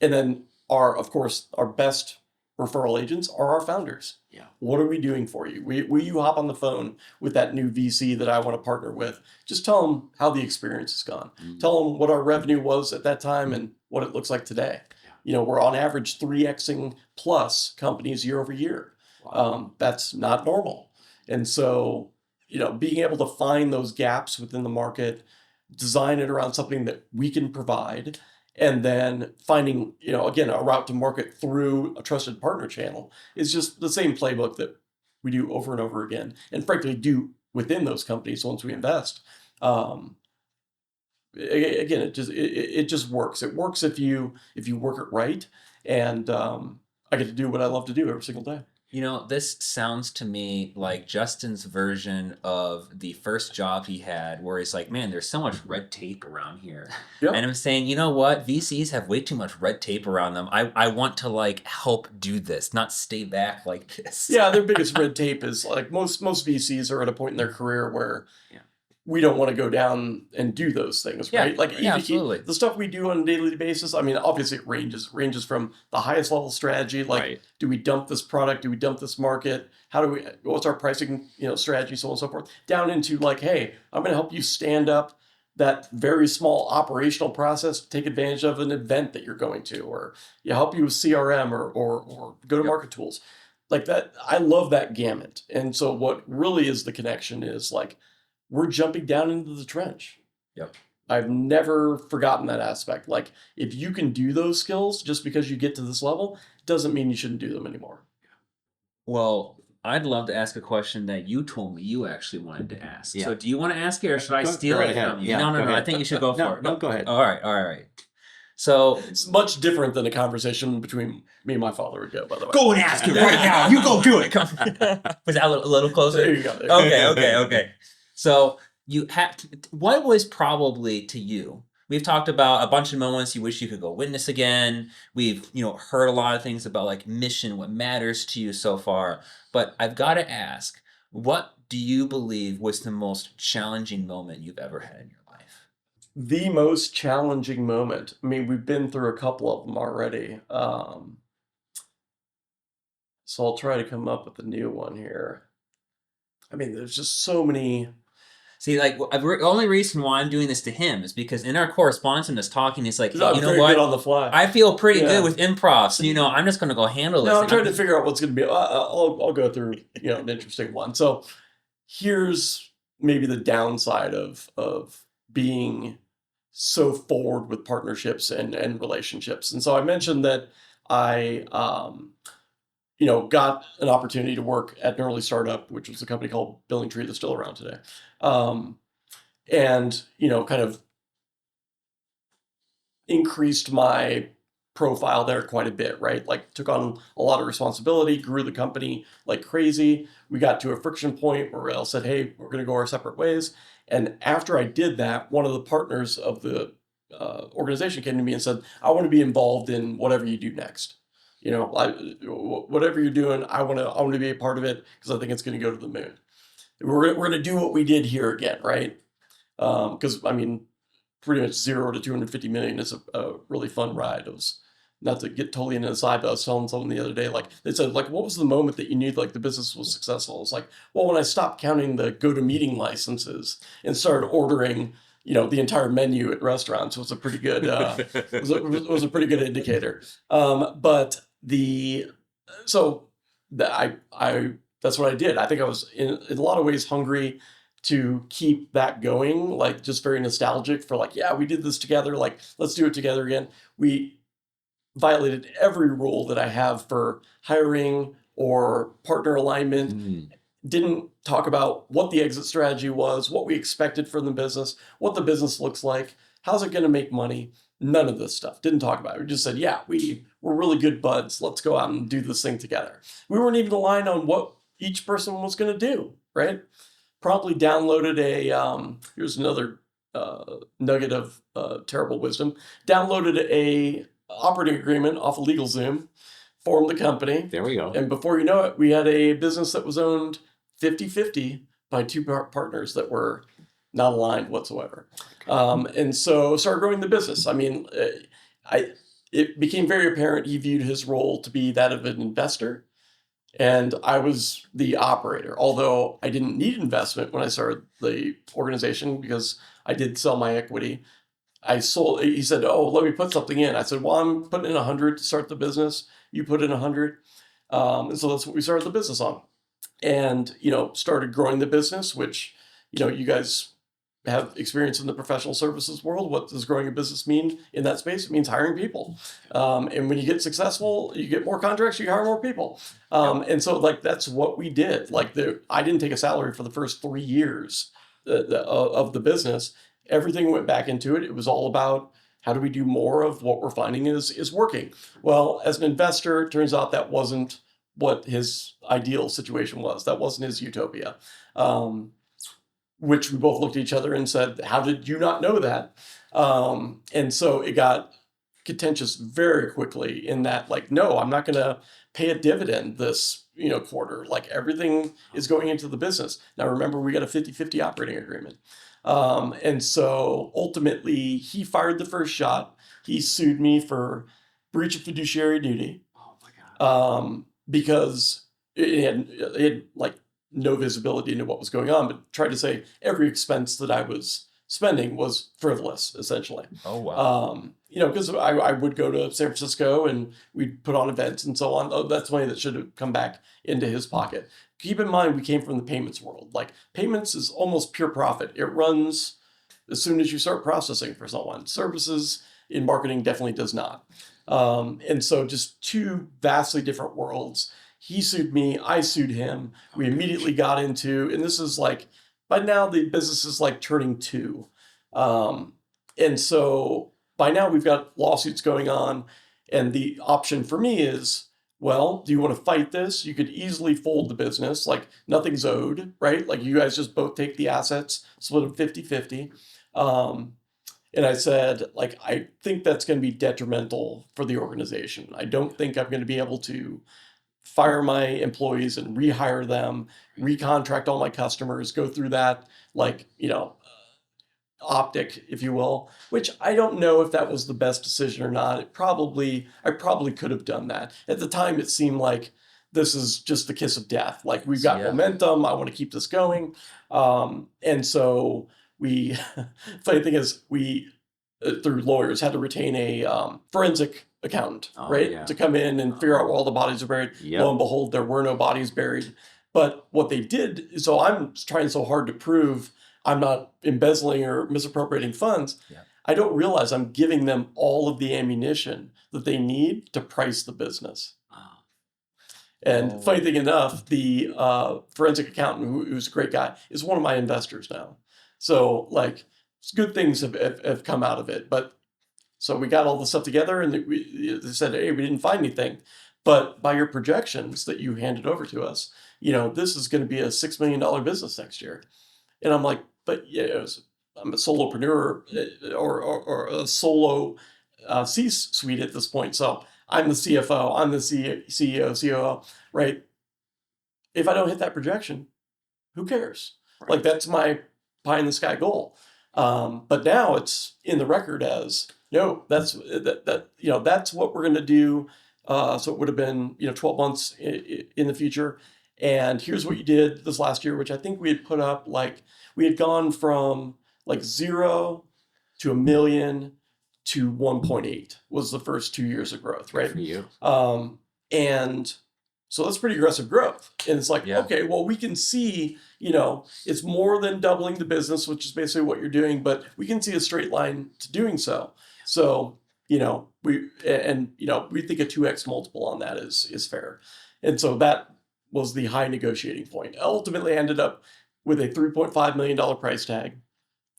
then of course, our best referral agents are our founders. Yeah. What are we doing for you? Will you hop on the phone with that new VC that I want to partner with? Just tell them how the experience has gone. Mm-hmm. Tell them what our revenue was at that time and what it looks like today. Yeah. We're on average 3xing plus companies year over year. Wow. That's not normal. And so, being able to find those gaps within the market, design it around something that we can provide, and then finding, again, a route to market through a trusted partner channel is just the same playbook that we do over and over again. And frankly, do within those companies once we invest. Again, it just works. It works if you work it right. And I get to do what I love to do every single day. This sounds to me like Justin's version of the first job he had where he's like, man, there's so much red tape around here. Yep. And I'm saying, you know what? VCs have way too much red tape around them. I want to like help do this, not stay back like this. Yeah, their biggest red tape is like most VCs are at a point in their career where we don't want to go down and do those things, Yeah, right? Like yeah, absolutely. the stuff we do on a daily basis. I mean, obviously it ranges from the highest level strategy, like Right. do we dump this product? Do we dump this market? What's our pricing, strategy, so on and so forth, down into like, hey, I'm going to help you stand up that very small operational process, take advantage of an event that you're going to, or help you with CRM or go to market tools like that. I love that gamut. And so what really is the connection is like, we're jumping down into the trench. Yep. I've never forgotten that aspect. Like, if you can do those skills just because you get to this level, doesn't mean you shouldn't do them anymore. Well, I'd love to ask a question that you told me you actually wanted to ask. Yeah. So do you want to ask it, or should I Go steal right it ahead. from you? Yeah, No, go I ahead. think you should go for it. No, go ahead. All right. So It's much different than a conversation between me and my father would go, by the way. go and ask it right now. You go do it. Come. Was that a little closer? There you go. There you go. Okay. So you have. What was probably to you? We've talked about a bunch of moments you wish you could go witness again. We've heard a lot of things about like mission, what matters to you so far. But I've got to ask, what do you believe was the most challenging moment you've ever had in your life? The most challenging moment. I mean, we've been through a couple of them already. So I'll try to come up with a new one here. I mean, there's just so many. See, like the only reason why I'm doing this to him is because in our correspondence and us talking, he's like, hey, I'm you know very what? good on the fly. I feel pretty Yeah. good with improv, so I'm just gonna go handle this. No, I'm And trying to figure out what's going to be. I'll go through an interesting one. So here's maybe the downside of being so forward with partnerships and relationships. And so I mentioned that I got an opportunity to work at an early startup, which was a company called Billing Tree that's still around today. And kind of increased my profile there quite a bit, right? Like took on a lot of responsibility, grew the company like crazy. We got to a friction point where I said, hey, we're going to go our separate ways. And after I did that, one of the partners of the organization came to me and said, I want to be involved in whatever you do next. Whatever you're doing, I want to be a part of it because I think it's going to go to the moon. We're going to do what we did here again, right? Because I mean, pretty much 0 to 250 million is a really fun ride. It was, not to get totally into the side, but I was telling someone the other day, like they said, like, what was the moment that you knew like the business was successful? It's like, well, when I stopped counting the GoToMeeting licenses and started ordering, the entire menu at restaurants. Was a pretty good, was a pretty good indicator. But I that's what I did. I think I was in a lot of ways hungry to keep that going, like just very nostalgic for like, yeah, we did this together, like let's do it together again. We violated every rule that I have for hiring or partner alignment. Didn't talk about what the exit strategy was, what we expected from the business, what the business looks like, how's it going to make money. None of this stuff. Didn't talk about it. We just said, yeah, we're really good buds. Let's go out and do this thing together. We weren't even aligned on what each person was going to do, right? Promptly downloaded here's another nugget of terrible wisdom. Downloaded a operating agreement off of LegalZoom, formed the company. There we go. And before you know it, we had a business that was owned 50-50 by two partners that were not aligned whatsoever. And so started growing the business. I mean, it became very apparent he viewed his role to be that of an investor. And I was the operator, although I didn't need investment when I started the organization because I did sell my equity. He said, oh, let me put something in. I said, well, I'm putting in 100 to start the business. You put in 100. And so that's what we started the business on. And, started growing the business, which, you guys have experience in the professional services world. What does growing a business mean in that space? It means hiring people. And when you get successful, you get more contracts, you hire more people. And so like, that's what we did. Like I didn't take a salary for the first 3 years of the business. Everything went back into it. It was all about how do we do more of what we're finding is working. Well, as an investor, it turns out that wasn't what his ideal situation was. That wasn't his utopia. Which we both looked at each other and said, how did you not know that? And so it got contentious very quickly in that, like, no, I'm not going to pay a dividend this quarter. Like everything is going into the business. Now, remember, we got a 50-50 operating agreement. And so ultimately, he fired the first shot. He sued me for breach of fiduciary duty, Oh my God. because it had like no visibility into what was going on, but tried to say every expense that I was spending was frivolous, essentially. Oh, wow. Because I would go to San Francisco and we'd put on events and so on. Oh, that's money that should have come back into his pocket. Keep in mind, we came from the payments world. Like, payments is almost pure profit. It runs as soon as you start processing for someone. Services in marketing definitely does not. And so just two vastly different worlds. He sued me, I sued him. We immediately got into, and this is like, by now the business is like turning two. And so by now we've got lawsuits going on. And the option for me is, well, do you want to fight this? You could easily fold the business, like nothing's owed, right? Like, you guys just both take the assets, split them 50-50. And I said, like, I think that's going to be detrimental for the organization. I don't think I'm going to be able to fire my employees and rehire them, recontract all my customers, go through that, like, optic, if you will, which I don't know if that was the best decision or not. I probably could have done that. At the time, it seemed like this is just the kiss of death. Like, we've got Yeah. momentum. I want to keep this going. And so we, funny thing is, we, through lawyers, had to retain a forensic accountant, Oh, right? yeah. To come in and figure out where all the bodies are buried. Yep. Lo and behold, there were no bodies buried. But what they did, so I'm trying so hard to prove I'm not embezzling or misappropriating funds. Yeah. I don't realize I'm giving them all of the ammunition that they need to price the business. Oh. And funny thing enough, the forensic accountant, who's a great guy, is one of my investors now. So, like, good things have come out of it. But so we got all the stuff together, and they said, hey, we didn't find anything. But by your projections that you handed over to us, this is going to be a $6 million business next year. And I'm like, but yeah, I'm a solopreneur, or a solo C-suite at this point. So I'm the CFO, I'm the CEO, COO, right? If I don't hit that projection, who cares? Right. Like, that's my pie in the sky goal. But now it's in the record as, no, that's what we're going to do. So it would have been 12 months in the future. And here's what you did this last year, which I think we had put up, like, we had gone from like 0 to 1 million to 1.8 was the first 2 years of growth, Good right? for you. And so that's pretty aggressive growth. And it's like, Yeah. okay, well, we can see, it's more than doubling the business, which is basically what you're doing, but we can see a straight line to doing so. So, we think a 2x multiple on that is fair. And so that was the high negotiating point. Ultimately, I ended up with a $3.5 million price tag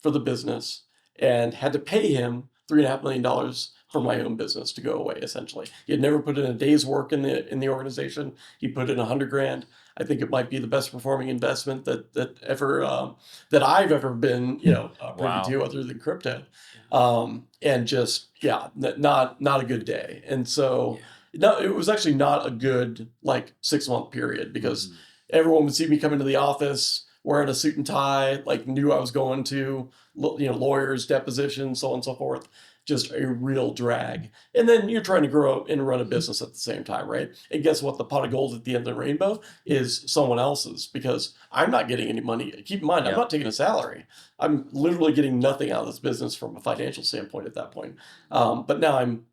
for the business, and had to pay him $3.5 million for my own business to go away. Essentially, he had never put in a day's work in the organization. He put in $100,000. I think it might be the best performing investment that I've ever been privy Wow. to, other than crypto. And just not a good day. And so no, it was actually not a good, like, 6-month period, because everyone would see me come into the office wearing a suit and tie, like, knew I was going to lawyers, depositions, so on and so forth. Just a real drag. And then you're trying to grow and run a business at the same time, right? And guess what? The pot of gold at the end of the rainbow is someone else's, because I'm not getting any money. Keep in mind, I'm Yeah. not taking a salary. I'm literally getting nothing out of this business from a financial standpoint at that point. But now I'm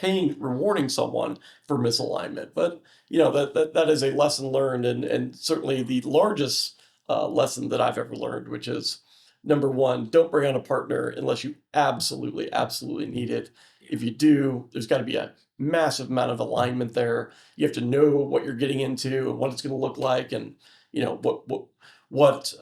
rewarding someone for misalignment. But that is a lesson learned, and certainly the largest lesson that I've ever learned, which is, number one, don't bring on a partner unless you absolutely, absolutely need it. If you do, there's got to be a massive amount of alignment there. You have to know what you're getting into and what it's going to look like, and what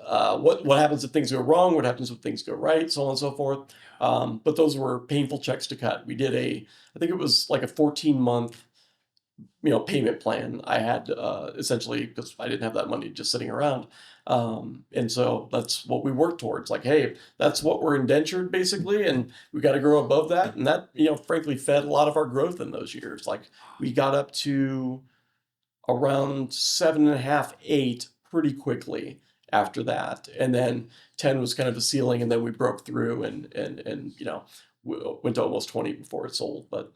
happens if things go wrong, what happens if things go right, so on and so forth. But those were painful checks to cut. We did I think it was like a 14-month payment plan I had, essentially, because I didn't have that money just sitting around. And so that's what we worked towards. Like, hey, that's what we're indentured, basically, and we got to grow above that. And that, frankly, fed a lot of our growth in those years. Like, we got up to around 7.5, 8 pretty quickly. after that. And then 10 was kind of a ceiling, and then we broke through and went to almost 20 before it sold. But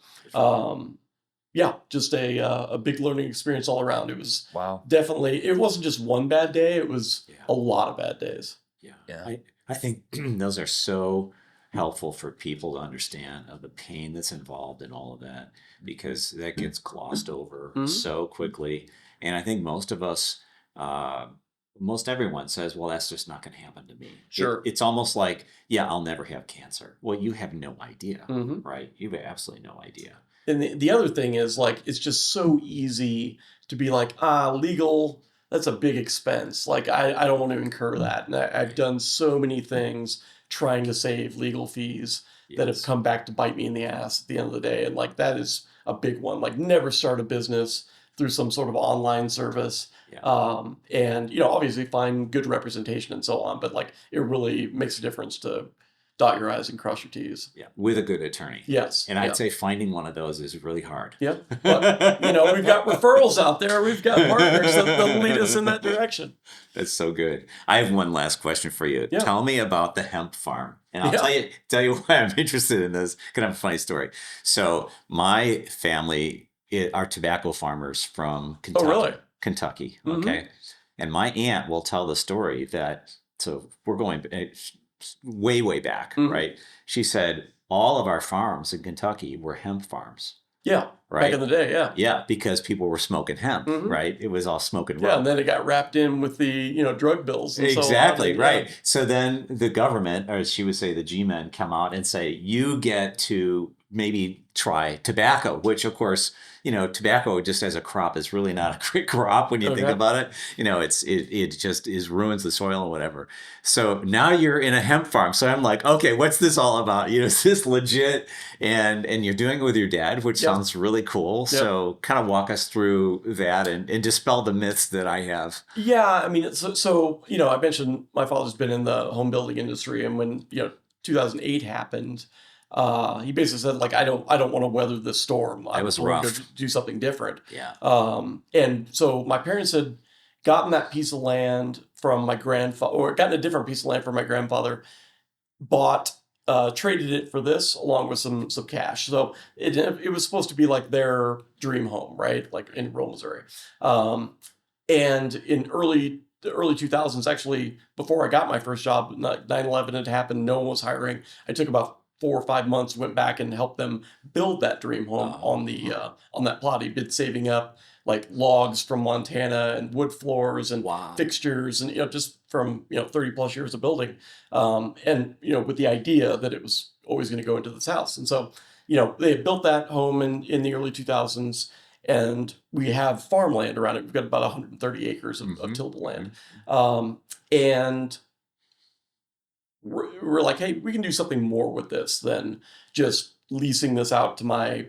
yeah, just a big learning experience all around. It was Wow. definitely, it wasn't just one bad day, it was a lot of bad days. Yeah. I think those are so helpful for people to understand of the pain that's involved in all of that, because that gets glossed over so quickly. And I think most of us, most everyone says, well, that's just not going to happen to me. Sure. It's almost like, yeah, I'll never have cancer. Well, you have no idea, Mhm. right? You have absolutely no idea. And the other thing is, like, it's just so easy to be like, legal, that's a big expense. Like, I don't want to incur that. And I've done so many things trying to save legal fees that have Yes. come back to bite me in the ass at the end of the day. And like, that is a big one. Like, never start a business through some sort of online service. Yeah. And, obviously find good representation and so on. But like, it really makes a difference to dot your I's and cross your T's. Yeah. With a good attorney. Yes. And I'd say finding one of those is really hard. Yep. But, we've got referrals out there. We've got partners that'll lead us in that direction. That's so good. I have one last question for you. Yeah. Tell me about the hemp farm. And I'll Yeah. tell you why I'm interested in this, because I have a funny story. So my family are tobacco farmers from Kentucky. Oh, really? Kentucky. Mhm. Okay. And my aunt will tell the story that, so we're going way, way back, Mhm. right? She said all of our farms in Kentucky were hemp farms. Yeah. Right. Back in the day, yeah. Yeah, because people were smoking hemp, Mhm. right? It was all smoking Yeah, rope. and then it got wrapped in with the, drug bills and Exactly, so on. right. So then the government, or she would say the G-men, come out and say, you get to maybe try tobacco, which of course, tobacco just as a crop is really not a great crop when you think Okay. about it. It just ruins the soil or whatever. So now you're in a hemp farm. So I'm like, okay, what's this all about? Is this legit? And you're doing it with your dad, which Yep. sounds really cool. Yep. So kind of walk us through that and dispel the myths that I have. Yeah, I mean, so I mentioned my father's been in the home building industry, and when 2008 happened, he basically said, like, I don't want to weather this storm. That was going rough. to do something different. Yeah. And so my parents had gotten that piece of land from my grandfather, or gotten a different piece of land from my grandfather, bought, traded it for this along with some cash. So it was supposed to be like their dream home, right? Like in rural Missouri. And in the early 2000s, actually, before I got my first job, 9/11 had happened. No one was hiring. I took about 4 or 5 months, went back and helped them build that dream home on that plot. He'd been saving up like logs from Montana and wood floors and Wow. fixtures, and just from 30 plus years of building, and with the idea that it was always going to go into this house. And so they had built that home in the early 2000s, and we have farmland around it. We've got about 130 acres of tillable land, and we're like, hey, we can do something more with this than just leasing this out to my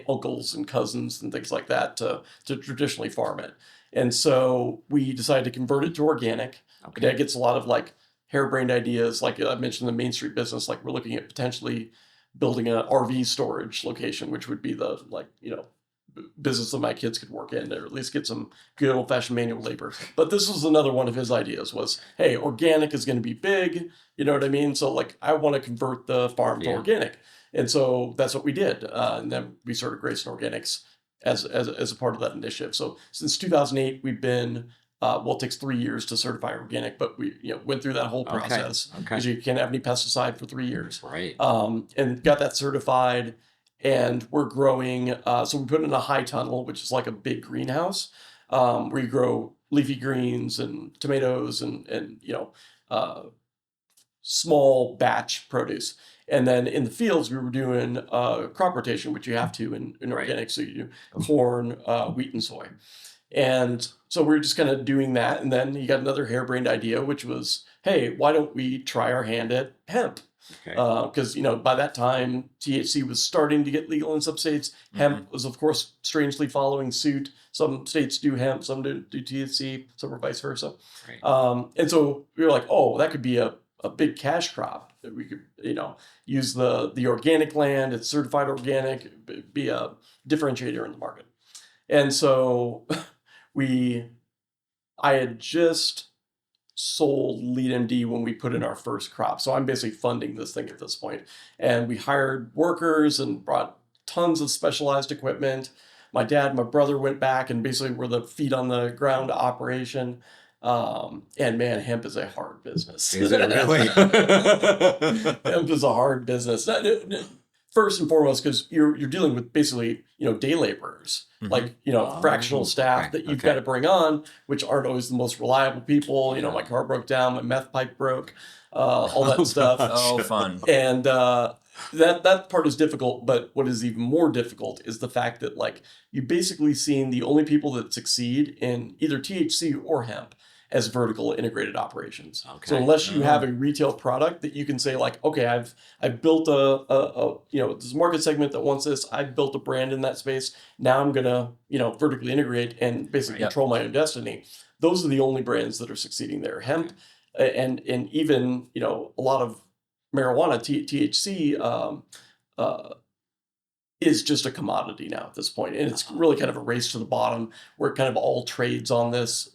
uncles and cousins and things like that to traditionally farm it. And so we decided to convert it to organic. Okay. Dad gets a lot of like harebrained ideas. Like I mentioned, the Main Street business, like we're looking at potentially building an RV storage location, which would be the business that my kids could work in, or at least get some good old fashioned manual labor. But this was another one of his ideas was, hey, organic is going to be big. You know what I mean? So like, I want to convert the farm to Yeah. organic. And so that's what we did. And then we started Grayson Organics as a part of that initiative. So since 2008, we've been, well, it takes 3 years to certify organic, but we went through that whole Okay. process Okay. because you can't have any pesticide for 3 years. Right. And got that certified, and we're growing. So we put in a high tunnel, which is like a big greenhouse, where you grow leafy greens and tomatoes and small batch produce. And then in the fields, we were doing crop rotation, which you have to in Right. organic. So you do corn, wheat, and soy. And so we were just kind of doing that. And then he got another harebrained idea, which was, hey, why don't we try our hand at hemp? Okay. Because by that time THC was starting to get legal in some states. Hemp was, of course, strangely following suit. Some states do hemp, some do THC, some are vice versa. Right. And so we were like, oh, that could be a big cash crop that we could use the organic land. It's certified organic, be a differentiator in the market. And so I had just sold Lead MD when we put in our first crop. So I'm basically funding this thing at this point. And we hired workers and brought tons of specialized equipment. My dad and my brother went back and basically were the feet on the ground operation. And man, hemp is a hard business. Is it really? Hemp is a hard business. First and foremost, because you're dealing with basically, day laborers, like, fractional staff okay, that you've okay. got to bring on, which aren't always the most reliable people. My car broke down, my meth pipe broke, all that stuff. Oh, fun. And that part is difficult, but what is even more difficult is the fact that like you basically seen the only people that succeed in either THC or hemp as vertical integrated operations. Okay. So unless you have a retail product that you can say like, okay, I've built this market segment that wants this, I've built a brand in that space. Now I'm gonna, vertically integrate and basically control my own destiny. Those are the only brands that are succeeding there. Hemp and even, a lot of marijuana, THC, is just a commodity now at this point. And it's really kind of a race to the bottom where it kind of all trades on this,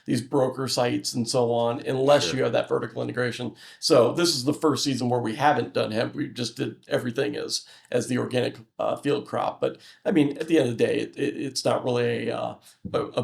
these broker sites and so on, unless you have that vertical integration. So this is the first season where we haven't done hemp. We just did everything as the organic field crop. But I mean, at the end of the day, it's not really a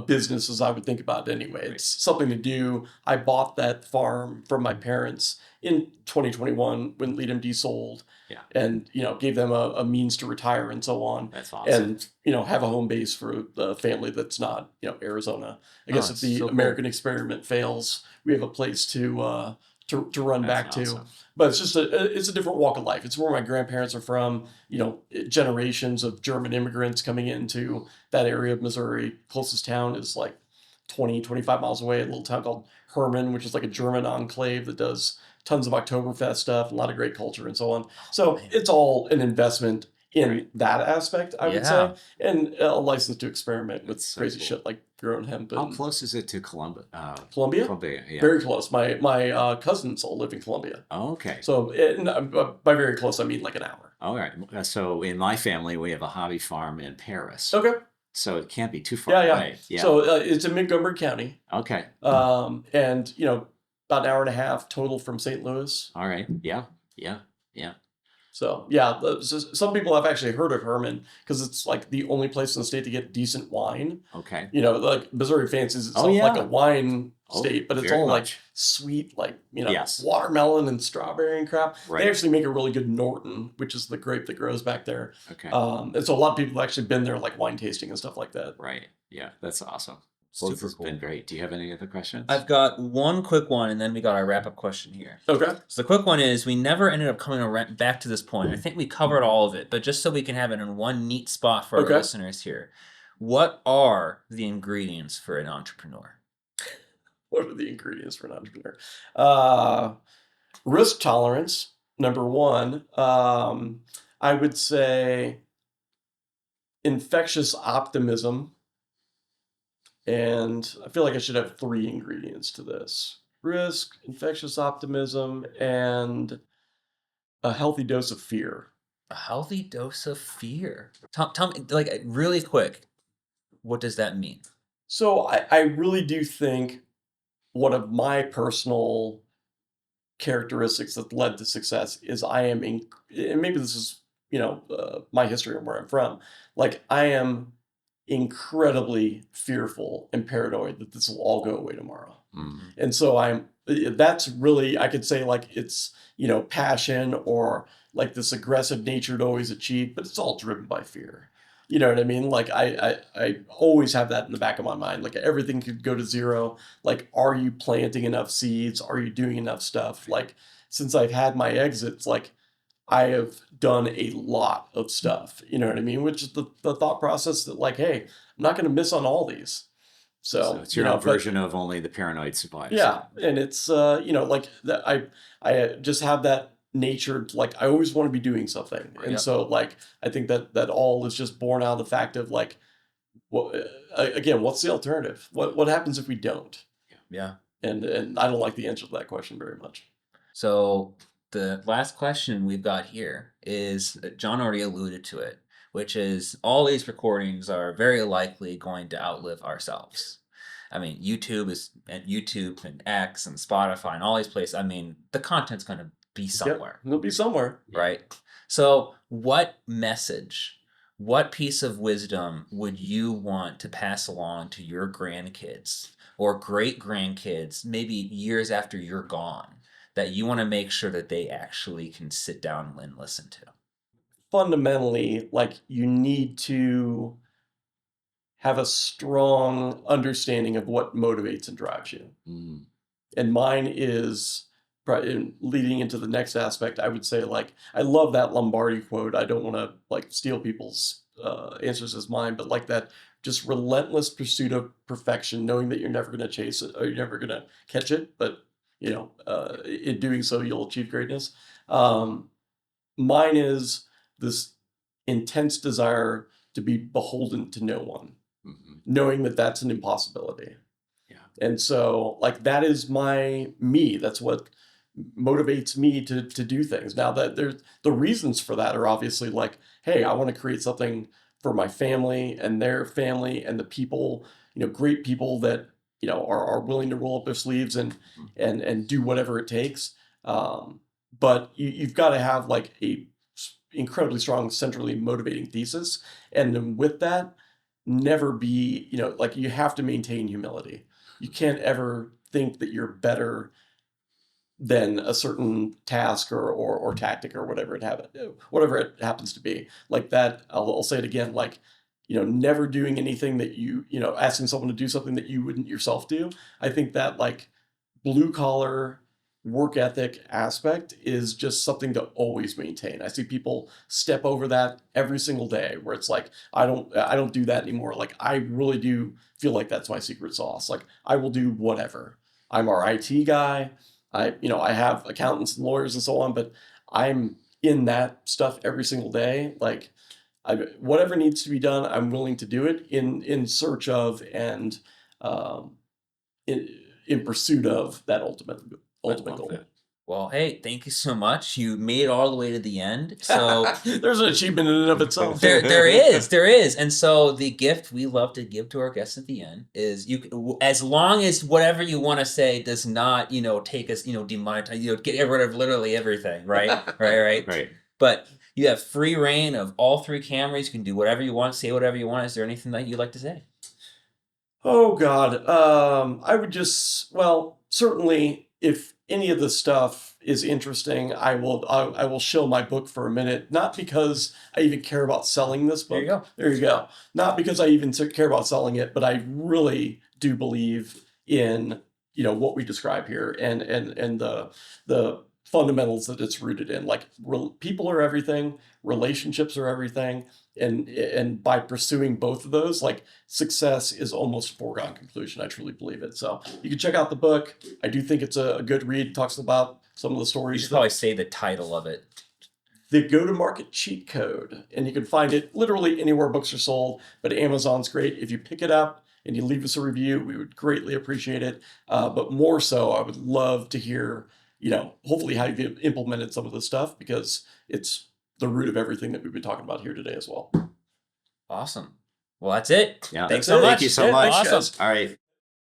business as I would think about it anyway. It's something to do. I bought that farm from my parents in 2021 when Lead MD sold. Yeah. And, gave them a means to retire and so on. That's awesome. And, have a home base for the family that's not, Arizona. I guess if the so cool. American experiment fails, we have a place to run back to. awesome. But it's just it's a different walk of life. It's where my grandparents are from, generations of German immigrants coming into that area of Missouri. Closest town is like 25 miles away, a little town called Herman, which is like a German enclave that does tons of Oktoberfest stuff, a lot of great culture and so on. So it's all an investment in that aspect, I would say, and a license to experiment with crazy shit like growing hemp. How close is it to Columbia? Columbia? Columbia, yeah. Very close. My cousins all live in Columbia. Oh, okay. So by very close, I mean like an hour. All right. So in my family, we have a hobby farm in Paris. Okay. So it can't be too far Yeah. away. Yeah. So it's in Montgomery County. Okay. And about an hour and a half total from St. Louis. All right. Yeah. So yeah, some people have actually heard of Herman because it's like the only place in the state to get decent wine. Okay. Like Missouri fancies itself like a wine state, but it's all like sweet, like watermelon and strawberry and crap. Right. They actually make a really good Norton, which is the grape that grows back there. Okay. And so a lot of people have actually been there, like wine tasting and stuff like that. Right. Yeah. That's awesome. Well, this has been great. Do you have any other questions? I've got one quick one, and then we got our wrap-up question here. Okay. So the quick one is, we never ended up coming back to this point. I think we covered all of it, but just so we can have it in one neat spot for our listeners here. What are the ingredients for an entrepreneur? What are the ingredients for an entrepreneur? Risk tolerance, number one. I would say infectious optimism. And I feel like I should have 3 ingredients to this: risk, infectious optimism, and a healthy dose of fear. A healthy dose of fear. Tell me, like, really quick, what does that mean? So I really do think one of my personal characteristics that led to success is I am, and maybe this is, my history and where I'm from. Like, I am incredibly fearful and paranoid that this will all go away tomorrow. Mm. And so that's really, I could say like it's, passion or like this aggressive nature to always achieve, but it's all driven by fear. You know what I mean? Like I always have that in the back of my mind. Like everything could go to zero. Like, are you planting enough seeds? Are you doing enough stuff? Like, since I've had my exits, like I have done a lot of stuff, you know what I mean? Which is the thought process that like, hey, I'm not going to miss on all these. So it's your own version of only the paranoid survives. Yeah. And it's, like that I just have that nature, like I always want to be doing something. And so like, I think that all is just born out of the fact of like, again, what's the alternative? What happens if we don't? Yeah. And I don't like the answer to that question very much. So the last question we've got here is, John already alluded to it, which is all these recordings are very likely going to outlive ourselves. I mean, YouTube and X and Spotify and all these places. I mean, the content's going to be somewhere. Yep, it'll be somewhere. Right? So, what piece of wisdom would you want to pass along to your grandkids or great grandkids, maybe years after you're gone, that you want to make sure that they actually can sit down and listen to? Fundamentally, like, you need to have a strong understanding of what motivates and drives you. Mm. And mine is leading into the next aspect. I would say, like, I love that Lombardi quote. I don't want to like steal people's answers as mine, but like that just relentless pursuit of perfection, knowing that you're never going to chase it or you're never going to catch it, but in doing so, you'll achieve greatness. Mine is this intense desire to be beholden to no one, knowing that that's an impossibility. Yeah. And so, like, that is me. That's what motivates me to do things. Now that there's the reasons for that are obviously like, hey, I want to create something for my family and their family and the people, great people that, are willing to roll up their sleeves and do whatever it takes. But you've got to have like a incredibly strong, centrally motivating thesis. And then with that, never be, like, you have to maintain humility. You can't ever think that you're better than a certain task or tactic or whatever it happens to be. Like that, I'll say it again, like, never doing anything that asking someone to do something that you wouldn't yourself do. I think that, like, blue collar work ethic aspect is just something to always maintain. I see people step over that every single day where it's like, I don't do that anymore. Like, I really do feel like that's my secret sauce. Like, I will do whatever. I'm our IT guy. I have accountants and lawyers and so on, but I'm in that stuff every single day. Like, whatever needs to be done, I'm willing to do it in search of and in pursuit of that ultimate goal. That. Well, hey, thank you so much. You made it all the way to the end. So there's an achievement in and of itself. there is. And so the gift we love to give to our guests at the end is as long as whatever you want to say does not, take us, demonetize, get rid of literally everything, right? Right. But you have free reign of all three cameras. You can do whatever you want, say whatever you want. Is there anything that you'd like to say? Oh God. I would certainly, if any of the stuff is interesting, I will show my book for a minute, not because I even care about selling this book. There you go. Not because I even care about selling it, but I really do believe in, what we describe here and the fundamentals that it's rooted in. Like, people are everything, relationships are everything, and by pursuing both of those, like, success is almost a foregone conclusion. I truly believe it. So you can check out the book. I do think it's a good read. It talks about some of the You stories. should probably say the title of it. The Go-to-Market Cheat Code, and you can find it literally anywhere books are sold, but Amazon's great. If you pick it up and you leave us a review, we would greatly appreciate it. But more so, I would love to hear, hopefully how you've implemented some of this stuff, because it's the root of everything that we've been talking about here today as well. Awesome. Well, that's it. Yeah. Thanks so much. Thank you so much. Awesome. All right.